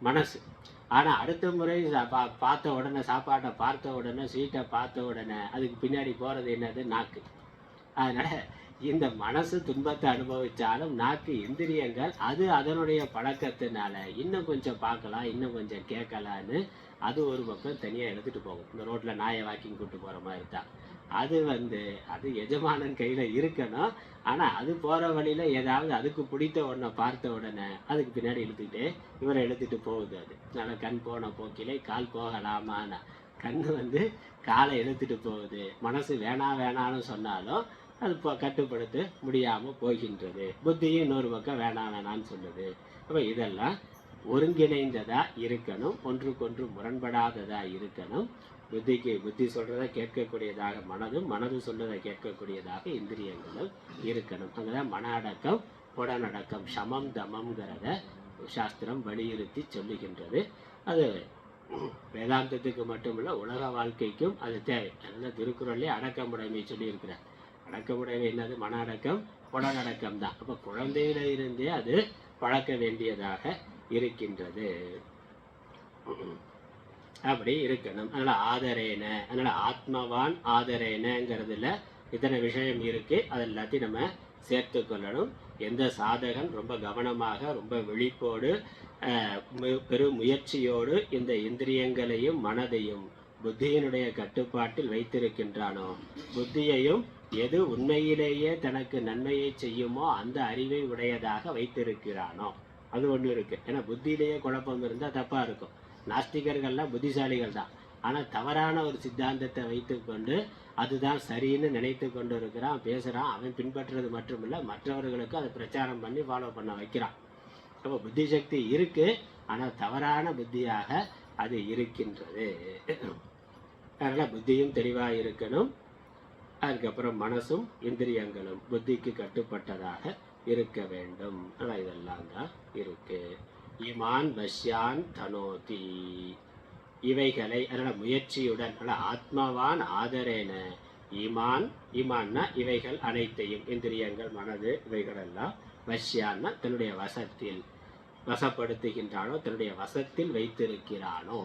மனசு. ஆனால் அடுத்த முறை பார்த்த உடனே, சாப்பாட்டை பார்த்த உடனே, ஸ்வீட்டை பார்த்த உடனே அதுக்கு பின்னாடி போகிறது என்னது, நாக்கு. அதனால் இந்த மனசு துன்பத்தை அனுபவித்தாலும் நாக்கு, இந்திரியங்கள் அது அதனுடைய பழக்கத்தினால இன்னும் கொஞ்சம் பார்க்கலாம், இன்னும் கொஞ்சம் கேட்கலான்னு அது ஒரு பக்கம் தனியாக எடுத்துகிட்டு போகும். இந்த ரோட்டில் நாயை வாக்கிங் கூப்பிட்டு போகிற மாதிரி தான். அது அது எஜமானன் கையில் இருக்கணும். ஆனால் அது போகிற வழியில் ஏதாவது அதுக்கு பிடித்த உடனே பார்த்த உடனே அதுக்கு பின்னாடி இழுத்துக்கிட்டே இவரை இழுத்துட்டு போகுது. அது நல்லா கண் போன போக்கிலே கால் போகலாமான்னா, கண் காலை இழுத்துட்டு போகுது. மனசு வேணான்னு சொன்னாலும் அது கட்டுப்படுத்த முடியாமல் போகின்றது. புத்தியும் இன்னொரு பக்கம் வேணான்னு சொல்லுது. அப்போ இதெல்லாம் ஒருங்கிணைந்ததாக இருக்கணும், ஒன்றுக்கொன்று முரண்படாததாக இருக்கணும். புத்தி சொல்றதை கேட்கக்கூடியதாக மனதும், மனது சொல்றதை கேட்கக்கூடியதாக இந்திரியங்களும் இருக்கணும். அங்கதான் மன அடக்கம், புலனடக்கம், சமம் தமம்ங்கிறத சாஸ்திரம் வலியுறுத்தி சொல்லுகின்றது. அது வேதாந்தத்துக்கு மட்டுமில்ல, உலக வாழ்க்கைக்கும் அது தேவை. அதனால திருக்குறளே அடக்கமுடைமை சொல்லியிருக்கிறார். அடக்கமுடைமை என்னது? மன அடக்கம், புலனடக்கம் தான். அப்போ குழந்தையில இருந்தே அது பழக்க வேண்டியதாக இருக்கின்றது. அப்படி இருக்கணும். அதனால் ஆதரேன, அதனால் ஆத்மவான் ஆதரேனங்கிறதுல இத்தனை விஷயம் இருக்குது. அது எல்லாத்தையும் நம்ம சேர்த்து கொள்ளணும். எந்த சாதகன் ரொம்ப கவனமாக, ரொம்ப விழிப்போடு, பெரும் முயற்சியோடு இந்த இந்திரியங்களையும் மனதையும் புத்தியினுடைய கட்டுப்பாட்டில் வைத்திருக்கின்றானோ, புத்தியையும் எது உண்மையிலேயே தனக்கு நன்மையை செய்யுமோ அந்த அறிவை உடையதாக வைத்திருக்கிறானோ, அது ஒன்று இருக்குது. ஏன்னா புத்தியிலேயே குழப்பம் இருந்தால் தப்பாக இருக்கும். நாஸ்திகர்கள்லாம் புத்திசாலிகள் தான், ஆனால் தவறான ஒரு சித்தாந்தத்தை வைத்து கொண்டு அதுதான் சரின்னு நினைத்து கொண்டு இருக்கிறான், பேசுகிறான். அவன் பின்பற்றுறது மட்டுமில்லை, மற்றவர்களுக்கும் அதை பிரச்சாரம் பண்ணி ஃபாலோ பண்ண வைக்கிறான். அப்போ புத்தி சக்தி இருக்குது, ஆனால் தவறான புத்தியாக அது இருக்கின்றது. அதனால் புத்தியும் தெளிவாக இருக்கணும். அதுக்கப்புறம் மனசும் இந்திரியங்களும் புத்திக்கு கட்டுப்பட்டதாக இருக்க வேண்டும். ஆனால் இதெல்லாம் தான் இருக்குது. இமான் வஷ்யான் தனோதி, இவைகளை அதனால் முயற்சியுடன், அதனால் ஆத்மவான் ஆதரேன ஈமான்னா இவைகள் அனைத்தையும், இந்திரியங்கள், மனது, இவைகளெல்லாம் வஷ்யான்னா தன்னுடைய வசத்தில் வசப்படுத்துகின்றானோ, தன்னுடைய வசத்தில் வைத்திருக்கிறானோ.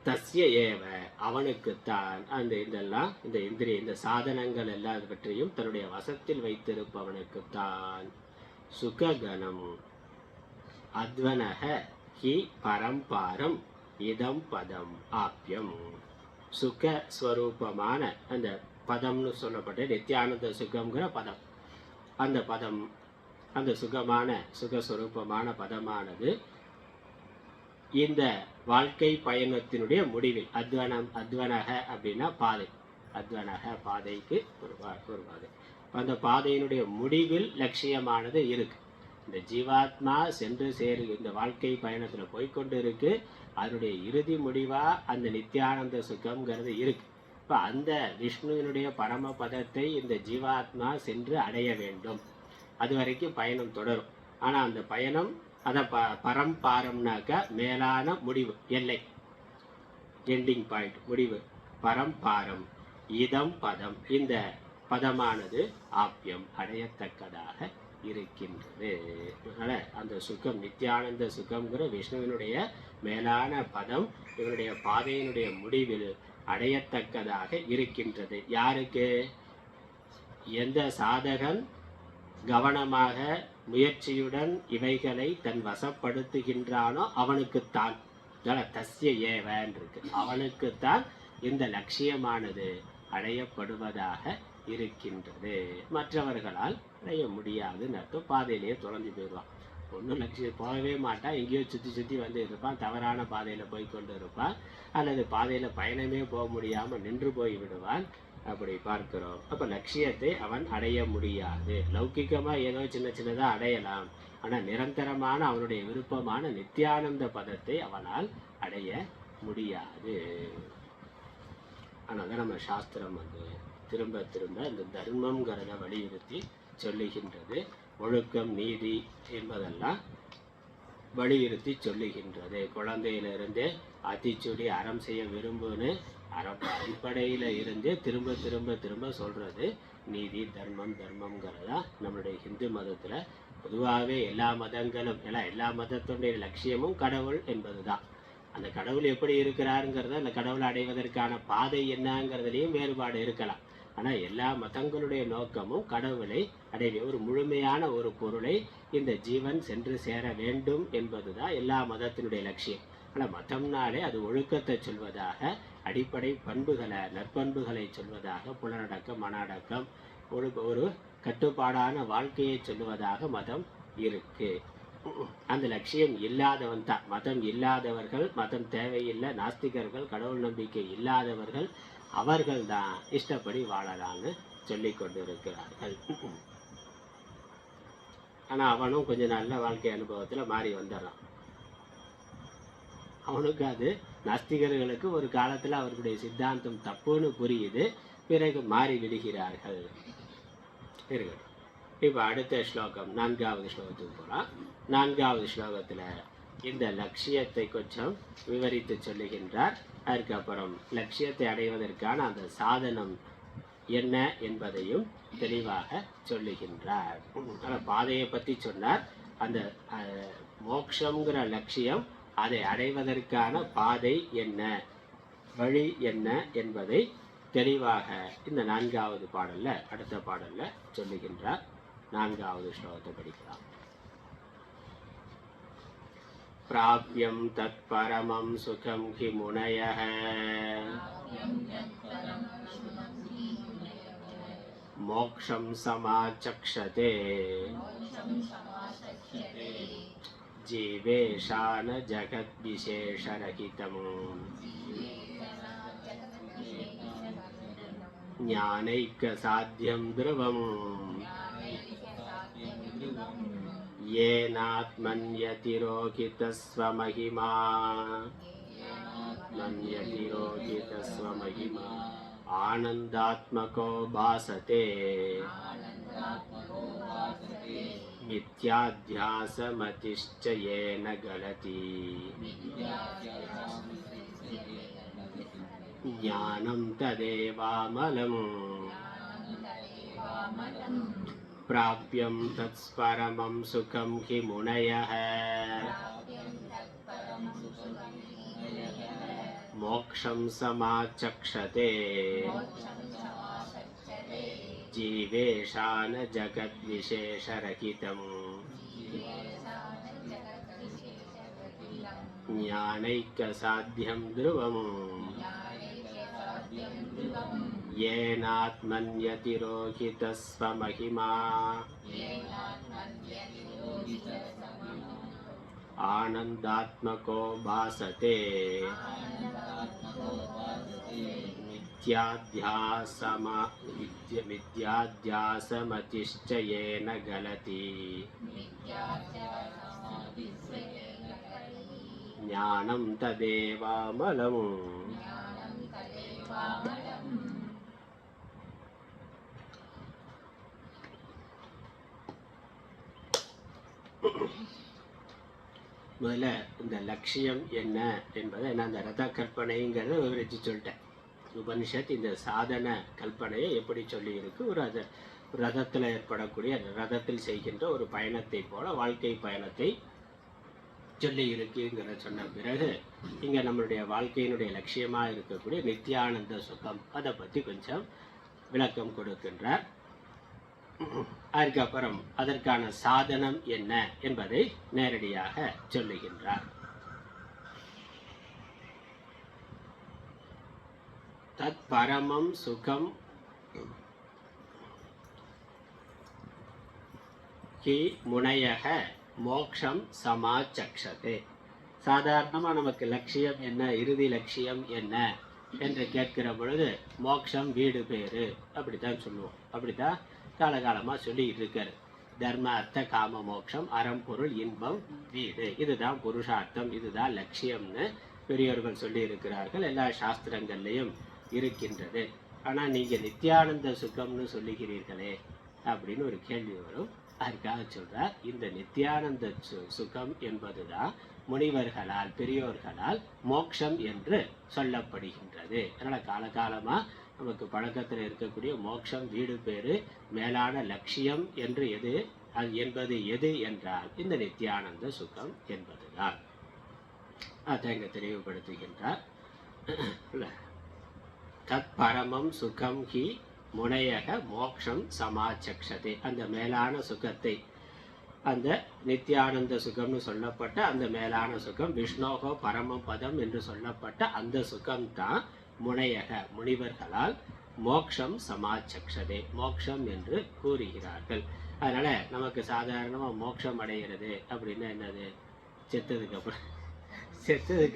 தஸ்ய ஏவ அவனுக்குத்தான் இந்த இந்திரிய இந்த சாதனங்கள் எல்லாவற்றையும் தன்னுடைய வசத்தில் வைத்திருப்பவனுக்குத்தான் சுககணம் அத்வனக ஹி பரம்பாரம் இதம் பதம் ஆப்யம். சுகஸ்வரூபமான அந்த பதம்னு சொல்லப்பட்ட நித்யானந்த சுகம்ங்கிற பதம், அந்த பதம் அந்த சுகஸ்வரூபமான பதமானது இந்த வாழ்க்கை பயணத்தினுடைய முடிவில் அத்வனக அப்படின்னா பாதை, அத்வனக பாதைக்கு ஒரு பாதை, அந்த பாதையினுடைய முடிவில் லட்சியமானது இருக்கு. இந்த ஜீவாத்மா சென்று இந்த வாழ்க்கை பயணத்தில் போய்கொண்டு இருக்கு. அதனுடைய இறுதி முடிவா அந்த நித்யானந்த சுகம்ங்கிறது இருக்கு. இப்போ அந்த விஷ்ணுவினுடைய பரமபதத்தை இந்த ஜீவாத்மா சென்று அடைய வேண்டும். அது வரைக்கும் பயணம் தொடரும். ஆனால் அந்த பயணம் அதை பரம்பாரம்னாக்கா மேலான முடிவு, எல்லை, எண்டிங் பாயிண்ட், முடிவு. பரம்பாரம் இதம் பதம், இந்த பதமானது ஆப்யம் அடையத்தக்கதாக இருக்கின்றது. அதனால அந்த சுகம் நித்யானந்த சுகம்ங்கிற விஷ்ணுவினுடைய மேலான பதம் இவனுடைய பாதையினுடைய முடிவில் அடையத்தக்கதாக இருக்கின்றது. யாருக்கு? எந்த சாதகன் கவனமாக முயற்சியுடன் இவைகளை தன் வசப்படுத்துகின்றானோ அவனுக்குத்தான். தஸ்ய ஏவன் இருக்கு, அவனுக்குத்தான் இந்த லட்சியமானது அடையப்படுவதாக இருக்கின்றது. மற்றவர்களால் அடைய முடியாதுன்னு அர்த்தம். பாதையிலேயே தொலைஞ்சு போயிடுவான். ஒன்றும் லட்சியம் போகவே மாட்டான், எங்கேயோ சுற்றி வந்து இருப்பான், தவறான பாதையில் போய் கொண்டு இருப்பான், அல்லது பாதையில் பயணமே போக முடியாமல் நின்று போய் விடுவான். அப்படி பார்க்கிறோம். அப்போ லட்சியத்தை அவன் அடைய முடியாது. லௌகிகமாக ஏதோ சின்னதாக அடையலாம், ஆனால் நிரந்தரமான அவனுடைய விருப்பமான நித்யானந்த பதத்தை அவனால் அடைய முடியாது. ஆனால் நம்ம சாஸ்திரம் திரும்ப இந்த தர்மங்கிறத வலியுறுத்தி சொல்லுகின்றது. ஒழுக்கம், நீதி என்பதெல்லாம் வலியுறுத்தி சொல்லுகின்றது. குழந்தையிலிருந்தே அத்திச்சுடி அறம் செய்ய விரும்புன்னு அடிப்படையில் இருந்தே திரும்ப சொல்றது நீதி, தர்மங்கிறதா நம்மளுடைய ஹிந்து மதத்தில். பொதுவாகவே எல்லா மதங்களும் எல்லா மதத்துடைய லட்சியமும் கடவுள் என்பதுதான். அந்த கடவுள் எப்படி இருக்கிறாருங்கிறத, அந்த கடவுளை அடைவதற்கான பாதை என்னங்கிறதுலையும் வேறுபாடு இருக்கலாம். ஆனால் எல்லா மதங்களுடைய நோக்கமும் கடவுளை அடைய, ஒரு முழுமையான ஒரு பொருளை இந்த ஜீவன் சென்று சேர வேண்டும் என்பதுதான் எல்லா மதத்தினுடைய லட்சியம். ஆனால் மதம்னாலே அது ஒழுக்கத்தை சொல்வதாக, அடிப்படை பண்புகளை, நற்பண்புகளை சொல்வதாக, புலனடக்கம், மன அடக்கம், ஒரு கட்டுப்பாடான வாழ்க்கையை சொல்லுவதாக மதம் இருக்கு. அந்த லட்சியம் இல்லாதவன் தான் மதம் இல்லாதவர்கள், மதம் தேவையில்லை, நாஸ்திகர்கள், கடவுள் நம்பிக்கை இல்லாதவர்கள், அவர்கள் தான் இஷ்டப்படி வாழலான்னு சொல்லி கொண்டு இருக்கிறார்கள். ஆனால் அவனும் கொஞ்சம் நல்ல வாழ்க்கை அனுபவத்தில் மாறி வந்துடுறான். அவனுக்கு அது நாஸ்திகர்களுக்கு ஒரு காலத்தில் அவர்களுடைய சித்தாந்தம் தப்புன்னு புரியுது, பிறகு மாறி விடுகிறார்கள். இருக்கட்டும். இப்போ அடுத்த ஸ்லோகம் 4வது ஸ்லோகத்துக்கு போகலாம். 4வது ஸ்லோகத்தில் இந்த லட்சியத்தை கொஞ்சம் விவரித்து சொல்லுகின்றார். அதுக்கப்புறம் லட்சியத்தை அடைவதற்கான அந்த சாதனம் என்ன என்பதையும் தெளிவாக சொல்லுகின்றார். பாதையை பற்றி சொன்னார். அந்த மோட்சங்கிற லட்சியம், அதை அடைவதற்கான பாதை என்ன, வழி என்ன என்பதை தெளிவாக இந்த 4வது பாடல்ல, அடுத்த பாடல்ல சொல்லுகின்றார். 4வது ஸ்லோகத்தை படிக்கலாம். प्राप्यं तत्परमं सुखं हि मुनयः मोक्षं समाचक्षते जीवेशान जगद्विशेषरहितं ज्ञानैकसाध्यं ध्रुवम् येनात्मन्यतिरोहितस्वमहिमा आनन्दात्मको भासते मिथ्याध्यासमतिश्च येन गलति ज्ञानं तदेवामलम् प्राप्यं तत्परमं सुखं हि मुनयः மோக்ஷம் சமாச்சக்ஷதே ஜீவேஷான ஜகத் விசேஷரகிதம் ஞானைக்க சாத்தியம் த்ருவம் येनात्मन्यतिरोहितस्वमहिमा आनन्दात्मको भासते मिथ्याध्यासमतिश्च येन गलति ज्ञानं तदेवामलम्. முதல்ல இந்த லட்சியம் என்ன என்பதை நான் அந்த ரத கற்பனைங்கிறத விவரித்து சொல்லிட்டேன். உபனிஷத் இந்த சாதன கல்பனையை எப்படி சொல்லி இருக்கு, ஒரு ரதத்தில் ஏற்படக்கூடிய ரதத்தில் செய்கின்ற ஒரு பயணத்தை போல வாழ்க்கை பயணத்தை சொல்லி இருக்குங்கிற சொன்ன பிறகு இங்கே நம்மளுடைய வாழ்க்கையினுடைய லட்சியமாக இருக்கக்கூடிய நித்யானந்த சுகம் அதை பற்றி கொஞ்சம் விளக்கம் கொடுக்கின்றார். அதுக்கப்புறம் அதற்கான சாதனம் என்ன என்பதை நேரடியாக சொல்லுகின்றார். தத் பரமம் சுகம் ஹி முனையக மோக்ஷம் சமாச்சக்ஷதே. சாதாரணமாக நமக்கு லட்சியம் என்ன, இறுதி லட்சியம் என்ன என்று கேட்கிற பொழுது மோக்ஷம் வீடு பேரு அப்படித்தான் சொல்லுவோம். அப்படித்தான் காலகாலமாக சொல்லிக்கிட்டு இருக்காரு. தர்ம அர்த்த காம மோட்சம், அறம் பொருள் இன்பம் வீடு, இதுதான் புருஷார்த்தம், இதுதான் லட்சியம்னு பெரியோர்கள் சொல்லி இருக்கிறார்கள். எல்லா சாஸ்திரங்கள்லையும் இருக்கின்றது. ஆனால் நீங்கள் நித்யானந்த சுகம்னு சொல்லுகிறீர்களே அப்படின்னு ஒரு கேள்வி வரும். அதுக்காக சொல்றார், இந்த நித்யானந்த சுகம் என்பதுதான் முனிவர்களால் பெரியோர்களால் மோட்சம் என்று சொல்லப்படுகின்றது. அதனால் காலகாலமாக நமக்கு பழக்கத்தில் இருக்கக்கூடிய மோட்சம் வீடு பேரு மேலான லட்சியம் என்று என்பது எது என்றால் இந்த நித்யானந்த சுகம் என்பதுதான். அதை இங்கே தெளிவுபடுத்துகின்றார். தத் பரமம் சுகம் ஹி முனையக மோக்ஷம் சமாச்சக்ஷதே. அந்த மேலான சுகத்தை, அந்த நித்யானந்த சுகம்னு சொல்லப்பட்ட அந்த மேலான சுகம், விஷ்ணோகோ பரம பதம் என்று சொல்லப்பட்ட அந்த சுகம்தான் முனையக முனிவர்களால் மோக்ஷம் சமாச்சக்ஷதே, மோக்ஷம் என்று கூறுகிறார்கள். அதனால நமக்கு சாதாரணமாக மோட்சம் அடைகிறது அப்படின்னா என்னது, செத்ததுக்கு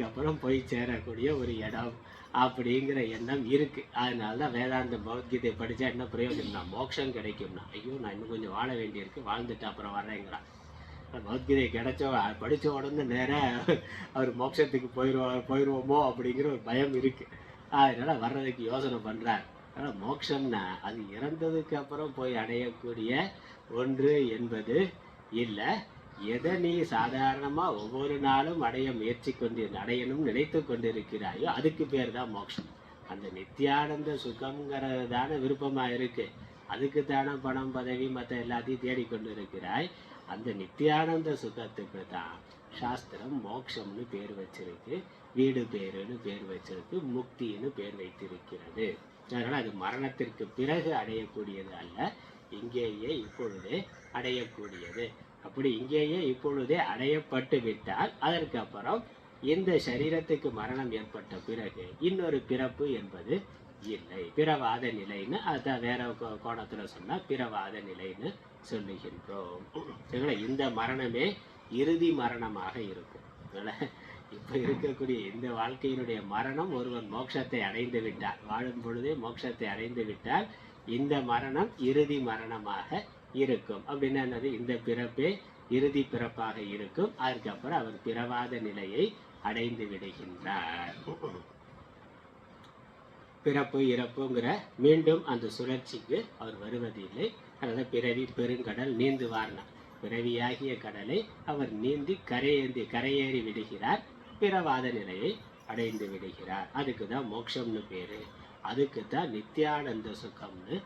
அப்புறம் போய் சேரக்கூடிய ஒரு இடம் அப்படிங்கிற எண்ணம் இருக்கு. அதனால தான் வேதாந்த பகவத்கீதை படித்தா என்ன பிரயோஜனம்னா, மோட்சம் கிடைக்கும்னா, ஐயோ நான் இன்னும் கொஞ்சம் வாழ வேண்டியிருக்கு, வாழ்ந்துட்டு அப்புறம் வர்றேங்கிறான். பகவத்கீதை கிடைச்சோ படித்த உடனே நேராக அவர் மோட்சத்துக்கு போயிடுவோமோ அப்படிங்கிற ஒரு பயம் இருக்கு. அதனால வர்றதுக்கு யோசனை பண்றார். ஆனால் மோட்சம்னா அது இறந்ததுக்கு அப்புறம் போய் அடையக்கூடிய ஒன்று என்பது இல்லை. எதை நீ சாதாரணமாக ஒவ்வொரு நாளும் அடையணும் நினைத்து கொண்டிருக்கிறாயோ அதுக்கு பேர் தான் மோட்சம். அந்த நித்யானந்த சுகம்ங்கிறது தானே விருப்பமாக இருக்கு. அதுக்கு தானே பணம் பதவி மற்ற எல்லாத்தையும் தேடிக்கொண்டு இருக்கிறாய். அந்த நித்யானந்த சுகத்துக்கு தான் சாஸ்திரம் மோட்சம்னு பேர் வச்சிருக்கு, வீடு பேருன்னு பேர் வச்சிருக்கு, முக்தின்னு பேர் வைத்திருக்கிறது. அதனால அது மரணத்திற்கு பிறகு அடையக்கூடியது அல்ல, இங்கேயே இப்பொழுதே அடையக்கூடியது. அப்படி இங்கேயே இப்பொழுதே அடையப்பட்டு விட்டால் அதற்கு அப்புறம் இந்த சரீரத்துக்கு மரணம் ஏற்பட்ட பிறகு இன்னொரு பிறப்பு என்பது இல்லை. பிறவாத நிலைன்னு அதான் வேற கோணத்தில் சொன்னால் பிறவாத நிலைன்னு சொல்லுகின்றோம். இந்த மரணமே இறுதி மரணமாக இருக்கும். இப்போ இருக்கக்கூடிய இந்த வாழ்க்கையினுடைய மரணம், ஒருவன் மோட்சத்தை அடைந்து விட்டால், வாழும் பொழுதே மோட்சத்தை அடைந்து விட்டால் இந்த மரணம் இறுதி மரணமாக இருக்கும். அப்படின்னா என்னது, இந்த பிறப்பே இறுதி பிறப்பாக இருக்கும். அதுக்கப்புறம் அவர் பிறவாத நிலையை அடைந்து விடுகின்றார். பிறப்பு இறப்புங்கிற மீண்டும் அந்த சுழற்சிக்கு அவர் வருவதில்லை. அதனால பிறவி பெருங்கடல் நீந்துவார்னா, பிறவியாகிய கடலை அவர் நீந்தி கரையேறி விடுகிறார், பிறவாத நிலையை அடைந்து விடுகிறார். அதுக்கு தான் மோட்சம்னு பேரு, அதுக்கு தான் நித்யானந்த சுகம்னு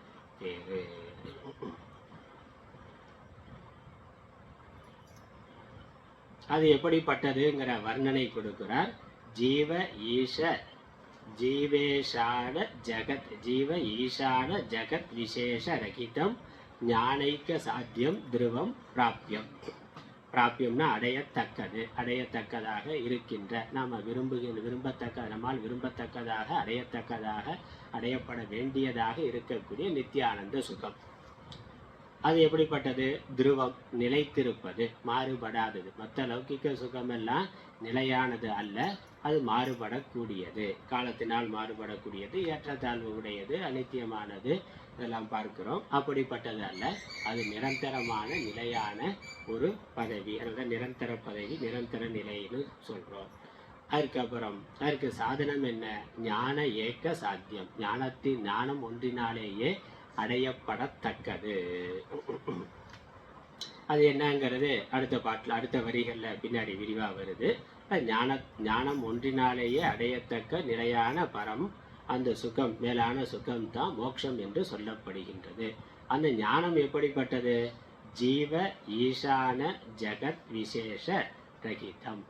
பேரு. அது எப்படிப்பட்டதுங்கிற வர்ணனை கொடுக்கிறார். ஜீவ ஈஷ ஜீவேஷான ஜகத் ஜீவ ஈசான ஜகத் விசேஷ ரகிதம் ஞானைக்க சாத்தியம் துருவம் பிராப்தியம். பிராப்தியம்னா அடையத்தக்கது, அடையத்தக்கதாக இருக்கின்ற, நாம் விரும்பத்தக்க, நம்மால் விரும்பத்தக்கதாக, அடையத்தக்கதாக, அடையப்பட வேண்டியதாக இருக்கக்கூடிய நித்தியானந்த சுகம். அது எப்படிப்பட்டது? துருவம், நிலைத்திருப்பது, மாறுபடாதது. மற்ற லௌகிக்க சுகமெல்லாம் நிலையானது அல்ல, அது மாறுபடக்கூடியது, காலத்தினால் மாறுபடக்கூடியது, ஏற்றத்தாழ்வு உடையது, அனித்தியமானது, இதெல்லாம் பார்க்கிறோம். அப்படிப்பட்டது அல்ல, அது நிரந்தரமான நிலையான ஒரு பதவி. அதனால நிரந்தர பதவி, நிரந்தர நிலைன்னு சொல்கிறோம். அதுக்கப்புறம் அதற்கு சாதனம் என்ன? ஞான ஏக்க சாத்தியம், ஞானம் ஒன்றினாலேயே அடையப்படத்தக்கது. அது என்னங்கிறது அடுத்த பாட்டில், அடுத்த வரிகளில் பின்னாடி விரிவாக வருது. ஞானம் ஒன்றினாலேயே அடையத்தக்க நிலையான பரம், அந்த சுகம், மேலான சுகம்தான் மோட்சம் என்று சொல்லப்படுகின்றது. அந்த ஞானம் எப்படிப்பட்டது? ஜீவ ஈசான ஜகத் விசேஷ ரகிதம்.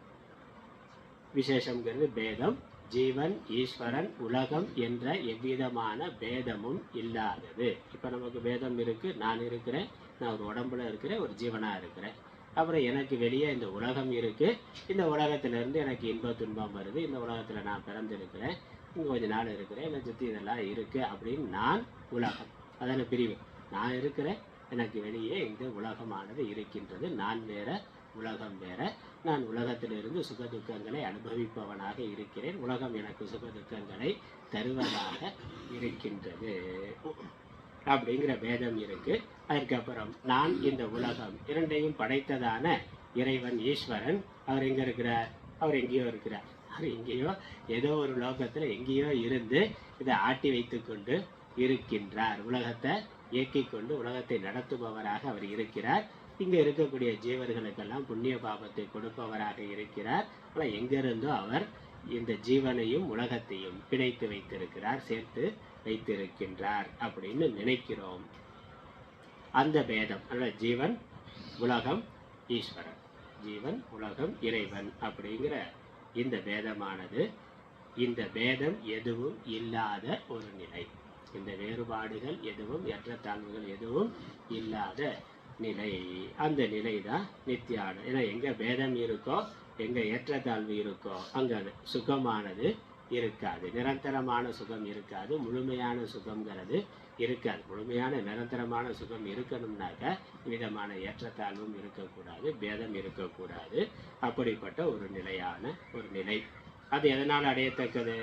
விசேஷங்கிறது பேதம். ஜீவன், ஈஸ்வரன், உலகம் என்ற எவ்விதமான பேதமும் இல்லாதது. இப்போ நமக்கு பேதம் இருக்குது. நான் இருக்கிறேன், நான் ஒரு உடம்புல இருக்கிறேன், ஒரு ஜீவனாக இருக்கிறேன். அப்புறம் எனக்கு வெளியே இந்த உலகம் இருக்குது. இந்த உலகத்திலேருந்து எனக்கு இன்ப துன்பம் வருது. இந்த உலகத்தில் நான் பிறந்திருக்கிறேன், இங்கே கொஞ்ச நாள் இருக்கிறேன், என்னை சுற்றி இதெல்லாம் இருக்குது அப்படின்னு நான் உலகம். அதான பிரிவு. நான் இருக்கிறேன், எனக்கு வெளியே இந்த உலகமானது இருக்கின்றது. நான் வேற, உலகம் வேற. நான் உலகத்திலிருந்து சுக துக்கங்களை அனுபவிப்பவனாக இருக்கிறேன். உலகம் எனக்கு சுக துக்கங்களை தருவதாக இருக்கின்றது அப்படிங்கிற பேதம் இருக்கு. அதுக்கப்புறம் நான் இந்த உலகம் இரண்டையும் படைத்ததான இறைவன் ஈஸ்வரன், அவர் எங்கே இருக்கிறார்? அவர் எங்கேயோ இருக்கிறார். அவர் எங்கேயோ ஏதோ ஒரு லோகத்தில் எங்கேயோ இருந்து இதை ஆட்டி வைத்து கொண்டு இருக்கின்றார். உலகத்தை இயக்கிக் கொண்டு உலகத்தை நடத்துபவராக அவர் இருக்கிறார். இங்கே இருக்கக்கூடிய ஜீவர்களுக்கெல்லாம் புண்ணிய பாபத்தை கொடுப்பவராக இருக்கிறார். ஆனால் எங்கிருந்தோ அவர் இந்த ஜீவனையும் உலகத்தையும் பிணைத்து வைத்திருக்கிறார், சேர்த்து வைத்திருக்கின்றார் அப்படின்னு நினைக்கிறோம். அந்த பேதம், அதனால் ஜீவன், உலகம், ஈஸ்வரன், ஜீவன், உலகம், இறைவன் அப்படிங்கிற இந்த பேதமானது, இந்த பேதம் எதுவும் இல்லாத ஒரு நிலை. இந்த வேறுபாடுகள் எதுவும், ஏற்றத்தாழ்வுகள் எதுவும் இல்லாத நிலை. அந்த நிலை தான் நித்தியான. ஏன்னா எங்கே பேதம் இருக்கோ, எங்கே ஏற்றத்தாழ்வு இருக்கோ, அங்கே சுகமானது இருக்காது, நிரந்தரமான சுகம் இருக்காது, முழுமையான சுகம்ங்கிறது இருக்காது. முழுமையான நிரந்தரமான சுகம் இருக்கணும்னாக்க விதமான ஏற்றத்தாழ்வும் இருக்கக்கூடாது, பேதம் இருக்கக்கூடாது. அப்படிப்பட்ட ஒரு நிலையான ஒரு நிலை. அது எதனால் அடையத்தக்கது?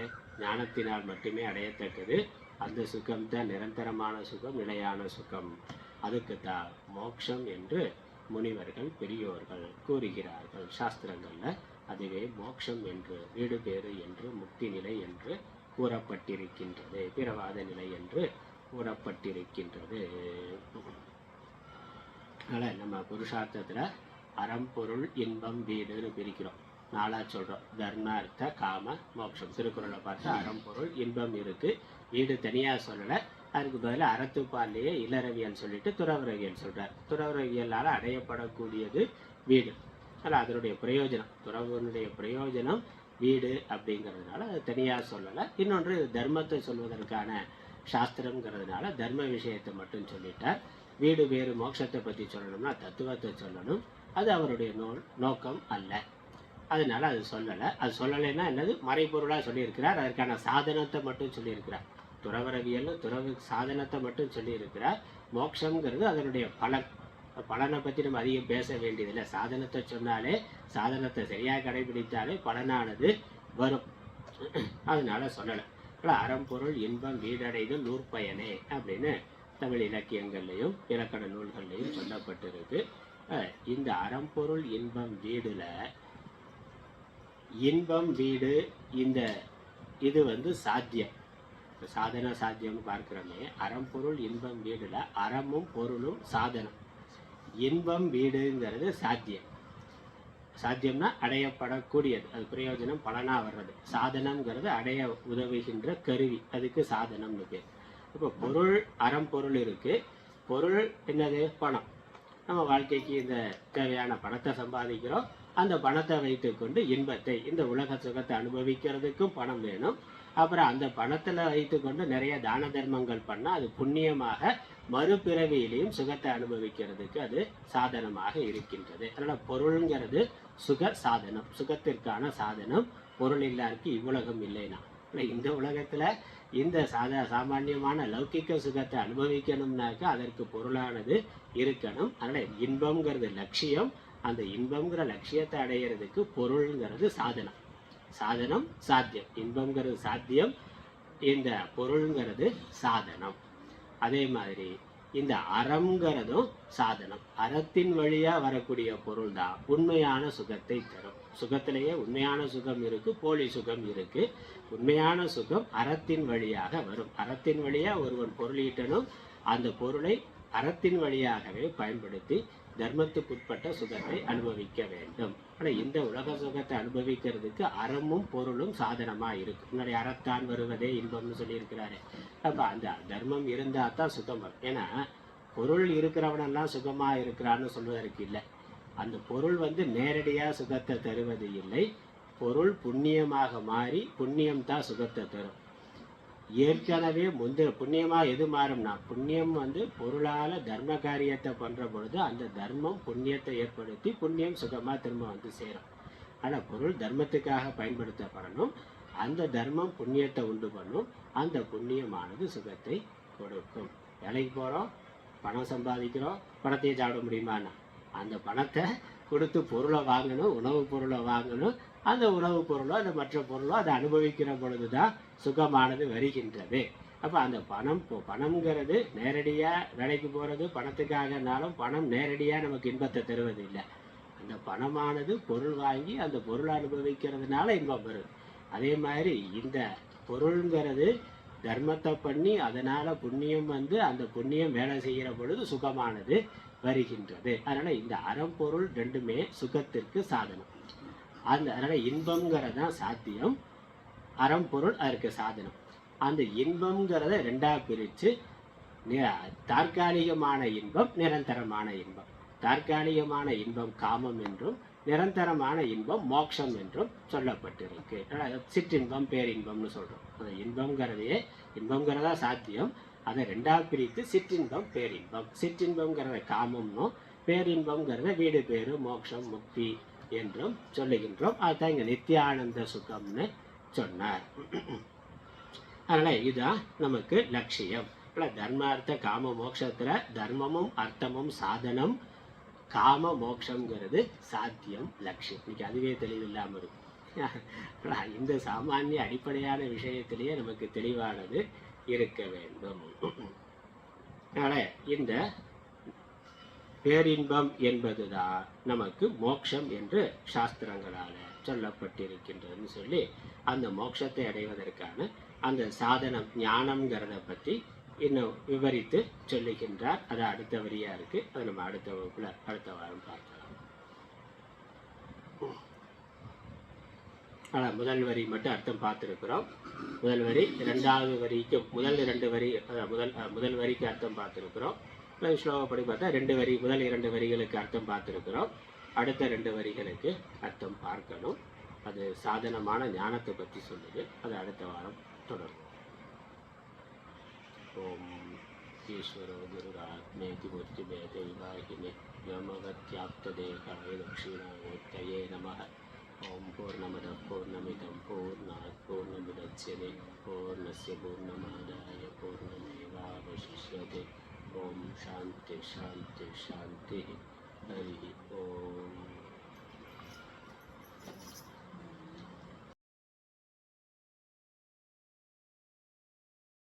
ஞானத்தினால் மட்டுமே அடையத்தக்கது. அந்த சுகம்தான் நிரந்தரமான சுகம், நிலையான சுகம். அதுக்கு தான் மோட்சம் என்று முனிவர்கள், பெரியோர்கள் கூறுகிறார்கள் சாஸ்திரங்களில். அதுவே மோட்சம் என்று, வீடு பேறு என்று, முக்தி நிலை என்று கூறப்பட்டிருக்கின்றது, பிறவாத நிலை என்று கூறப்பட்டிருக்கின்றது. அதனால் நம்ம புருஷார்த்தத்தில் அறம்பொருள் இன்பம் வீடுன்னு பிரிக்கிறோம். நாளாக சொல்கிறோம். தர்ம, அர்த்த, காம, மோட்சம். திருக்குறளை பார்த்தா அறம்பொருள் இன்பம் இருக்குது. வீடு தனியாக சொல்லலை, அதுக்கு பதிலாக அறத்துப்பாலேயே இல்லறவியல் சொல்லிட்டு துறவரவியல் சொல்கிறார். துறவரவியலால் அடையப்படக்கூடியது வீடு. ஆனால் அதனுடைய பிரயோஜனம், துறவனுடைய பிரயோஜனம் வீடு அப்படிங்கிறதுனால அது தனியாக சொல்லலை. இன்னொன்று தர்மத்தை சொல்வதற்கான சாஸ்திரங்கிறதுனால தர்ம விஷயத்தை மட்டும் சொல்லிட்டார். வீடு வேறு மோட்சத்தை பற்றி சொல்லணும்னா தத்துவத்தை சொல்லணும். அது அவருடைய நோக்கம் அல்ல. அதனால அது சொல்லலை. அது சொல்லலைன்னா என்னது? மறைபொருளாக சொல்லியிருக்கிறார். அதற்கான சாதனத்தை மட்டும் சொல்லியிருக்கிறார். துறவரவியல் துறவு சாதனத்தை மட்டும் சொல்லியிருக்கிறார். மோட்சங்கிறது அதனுடைய பலனை பற்றி நம்ம அதிகம் பேச வேண்டியதில்லை. சாதனத்தை சொன்னாலே, சாதனத்தை சரியாக கடைபிடித்தாலே பலனானது வரும். அதனால சொல்லலை. அறம்பொருள் இன்பம் வீடடைதல் நூற்பயனே அப்படின்னு தமிழ் இலக்கியங்கள்லையும் இலக்கண நூல்கள்லையும் சொல்லப்பட்டிருக்கு. இந்த அறம்பொருள் இன்பம் வீடுல இன்பம் வீடு, இந்த இது சாத்தியம், சாதன சாத்தியம்னு பார்க்கிறோமே. அறம்பொருள் இன்பம் வீடுல அறமும் பொருளும் சாதனம், இன்பம் வீடுங்கிறது சாத்தியம். சாத்தியம்னா அடையப்படக்கூடியது, அது பிரயோஜனம் பலனாக வர்றது. சாதனம்ங்கிறது அடைய உதவுகின்ற கருவி, அதுக்கு சாதனம்னு பேர். இப்போ பொருள், அறம்பொருள் இருக்கு. பொருள் என்னது? பணம். நம்ம வாழ்க்கைக்கு இந்த தேவையான பணத்தை சம்பாதிக்கிறோம். அந்த பணத்தை வைத்துக்கொண்டு இன்பத்தை, இந்த உலக சுகத்தை அனுபவிக்கிறதுக்கும் பணம் வேணும். அப்புறம் அந்த பணத்தில் வைத்துக்கொண்டு நிறைய தான தர்மங்கள் பண்ணால் அது புண்ணியமாக மறுபிறவியிலையும் சுகத்தை அனுபவிக்கிறதுக்கு அது சாதனமாக இருக்கின்றது. அதனால் பொருளுங்கிறது சுக சாதனம், சுகத்திற்கான சாதனம். பொருள் இல்லாருக்கு இவ்வுலகம் இல்லைனா. இந்த உலகத்தில் இந்த சாமானியமான லௌகிக்க சுகத்தை அனுபவிக்கணும்னாக்கா அதற்கு பொருளானது இருக்கணும். அதனால் இன்பம்ங்கிறது லட்சியம், அந்த இன்பம்ங்கிற லட்சியத்தை அடையிறதுக்கு பொருள்ங்கிறது சாதனம். சாதனம் சாத்தியம், இன்பம்ங்கிறது சாத்தியம், இந்த பொருள்ங்கிறது சாதனம். அதே மாதிரி இந்த அறம்ங்கிறதும் சாதனம். அறத்தின் வழியா வரக்கூடிய பொருள் தான் உண்மையான சுகத்தை தரும். சுகத்திலேயே உண்மையான சுகம் இருக்கு, போலி சுகம் இருக்கு. உண்மையான சுகம் அறத்தின் வழியாக வரும். அறத்தின் வழியா ஒருவன் பொருளீட்டணும், அந்த பொருளை அறத்தின் வழியாகவே பயன்படுத்தி தர்மத்துக்குட்பட்ட சுகத்தை அனுபவிக்க வேண்டும். ஆனால் இந்த உலக சுகத்தை அனுபவிக்கிறதுக்கு அறமும் பொருளும் சாதனமா இருக்கு. முன்னாடி அறத்தான் வருவதே இன்பம்னு சொல்லியிருக்கிறாரு. அப்ப அந்த தர்மம் இருந்தா தான் சுகம் வரும். ஏன்னா பொருள் இருக்கிறவனெல்லாம் சுகமா இருக்கிறான்னு சொல்வதற்கு இல்லை. அந்த பொருள் நேரடியாக சுகத்தை தருவது இல்லை. பொருள் புண்ணியமாக மாறி புண்ணியம் தான் சுகத்தை தரும். ஏற்கனவே புண்ணியமாக எது மாறும்னா, புண்ணியம் பொருளால் தர்ம காரியத்தை பண்ணுற பொழுது அந்த தர்மம் புண்ணியத்தை ஏற்படுத்தி புண்ணியம் சுகமாக திரும்ப சேரும். ஆனால் பொருள் தர்மத்துக்காக பயன்படுத்தப்படணும். அந்த தர்மம் புண்ணியத்தை உண்டு பண்ணும். அந்த புண்ணியமானது சுகத்தை கொடுக்கும். வேலைக்கு போகிறோம், பணம் சம்பாதிக்கிறோம், பணத்தையே சாப்பிட முடியுமாண்ணா? அந்த பணத்தை கொடுத்து பொருளை வாங்கணும், உணவுப் பொருளை வாங்கணும். அந்த உணவுப் பொருளோ அந்த மற்ற பொருளோ அதை அனுபவிக்கிற பொழுது தான் சுகமானது வருகின்றது. அப்போ அந்த பணம்ங்கிறது நேரடியாக வேலைக்கு போகிறது பணத்துக்காகனாலும் பணம் நேரடியாக நமக்கு இன்பத்தை தருவது இல்லை. அந்த பணமானது பொருள் வாங்கி அந்த பொருளை அனுபவிக்கிறதுனால இன்பம் வருது. அதே மாதிரி இந்த பொருளுங்கிறது தர்மத்தை பண்ணி அதனால் புண்ணியம் அந்த புண்ணியம் வேலை செய்கிற பொழுது சுகமானது வருகின்றது. அதனால் இந்த அறம்பொருள் ரெண்டுமே சுகத்திற்கு சாதனம். அதனால் இன்பம்ங்கிறதான் சாத்தியம், அறம்பொருள் அதற்கு சாதனம். அந்த இன்பம்ங்கிறத ரெண்டாக பிரித்து தற்காலிகமான இன்பம், நிரந்தரமான இன்பம். தற்காலிகமான இன்பம் காமம் என்றும் நிரந்தரமான இன்பம் மோட்சம் என்றும் சொல்லப்பட்டிருக்கு. சிற்றின்பம் பேரின்பம்னு சொல்கிறோம். அந்த இன்பம்ங்கிறதா சாத்தியம், அதை ரெண்டாக பிரித்து சிற்றின்பம் பேரின்பம். சிற்றின்பம்ங்கிறத காமம்னும் பேரின்பம்ங்கிறத வீடு பேரு மோட்சம் முக்தி என்றும் சொல்லுகின்றோம். அதுதான் இங்கே நித்தியானந்த சுகம்னு சொன்னார். அதனால் இதுதான் நமக்கு லட்சியம். தர்மார்த்த காம மோட்சத்தில் தர்மமும் அர்த்தமும் சாதனம், காம மோட்சங்கிறது சாத்தியம், லட்சியம். இன்னைக்கு அதுவே தெளிவில்லாமல் இருக்கும். இந்த சாமானிய அடிப்படையான விஷயத்திலேயே நமக்கு தெளிவானது இருக்க வேண்டும். அதனால் இந்த பேரின்பம் என்பதுதான் நமக்கு மோட்சம் என்று சாஸ்திரங்களால் சொல்லப்பட்டிருக்கின்றதுன்னு சொல்லி அந்த மோட்சத்தை அடைவதற்கான அந்த சாதனம் ஞானம்ங்கிறத பற்றி இன்னும் விவரித்து சொல்லுகின்றார். அது அடுத்த வரியா இருக்கு. அதை நம்ம அடுத்த வகுப்புல அடுத்த வாரம் பார்க்கலாம். ஆனால் முதல் வரி மட்டும் அர்த்தம் பார்த்துருக்குறோம். முதல் வரி ரெண்டாவது வரிக்கு முதல் வரிக்கு அர்த்தம் பார்த்துருக்குறோம். ஸ்லோகப்படி பார்த்தா முதல் 2 வரிகளுக்கு அர்த்தம் பார்த்துருக்குறோம். அடுத்த 2 வரிகளுக்கு அர்த்தம் பார்க்கணும். அது சாதனமான ஞானத்தை பற்றி சொல்லுது. அது அடுத்த வாரம் தொடரும். ஓம் ஈஸ்வரோ குருராத்மேதி மூர்த்திபேதே விவாகினே வ்யோமவத்யாப்ததேகாய தட்சிணாமூர்த்தயே நமः. ஓம் பூர்ணமதः பூர்ணமிதம் பூர்ணாத் பூர்ணமுதச்யதே பூர்ணஸ்ய பூர்ணமாதாய பூர்ணமேவாவசிஷ்யதே. ஓம் சாந்தி சாந்தி சாந்தி. ஹரி ஓம்.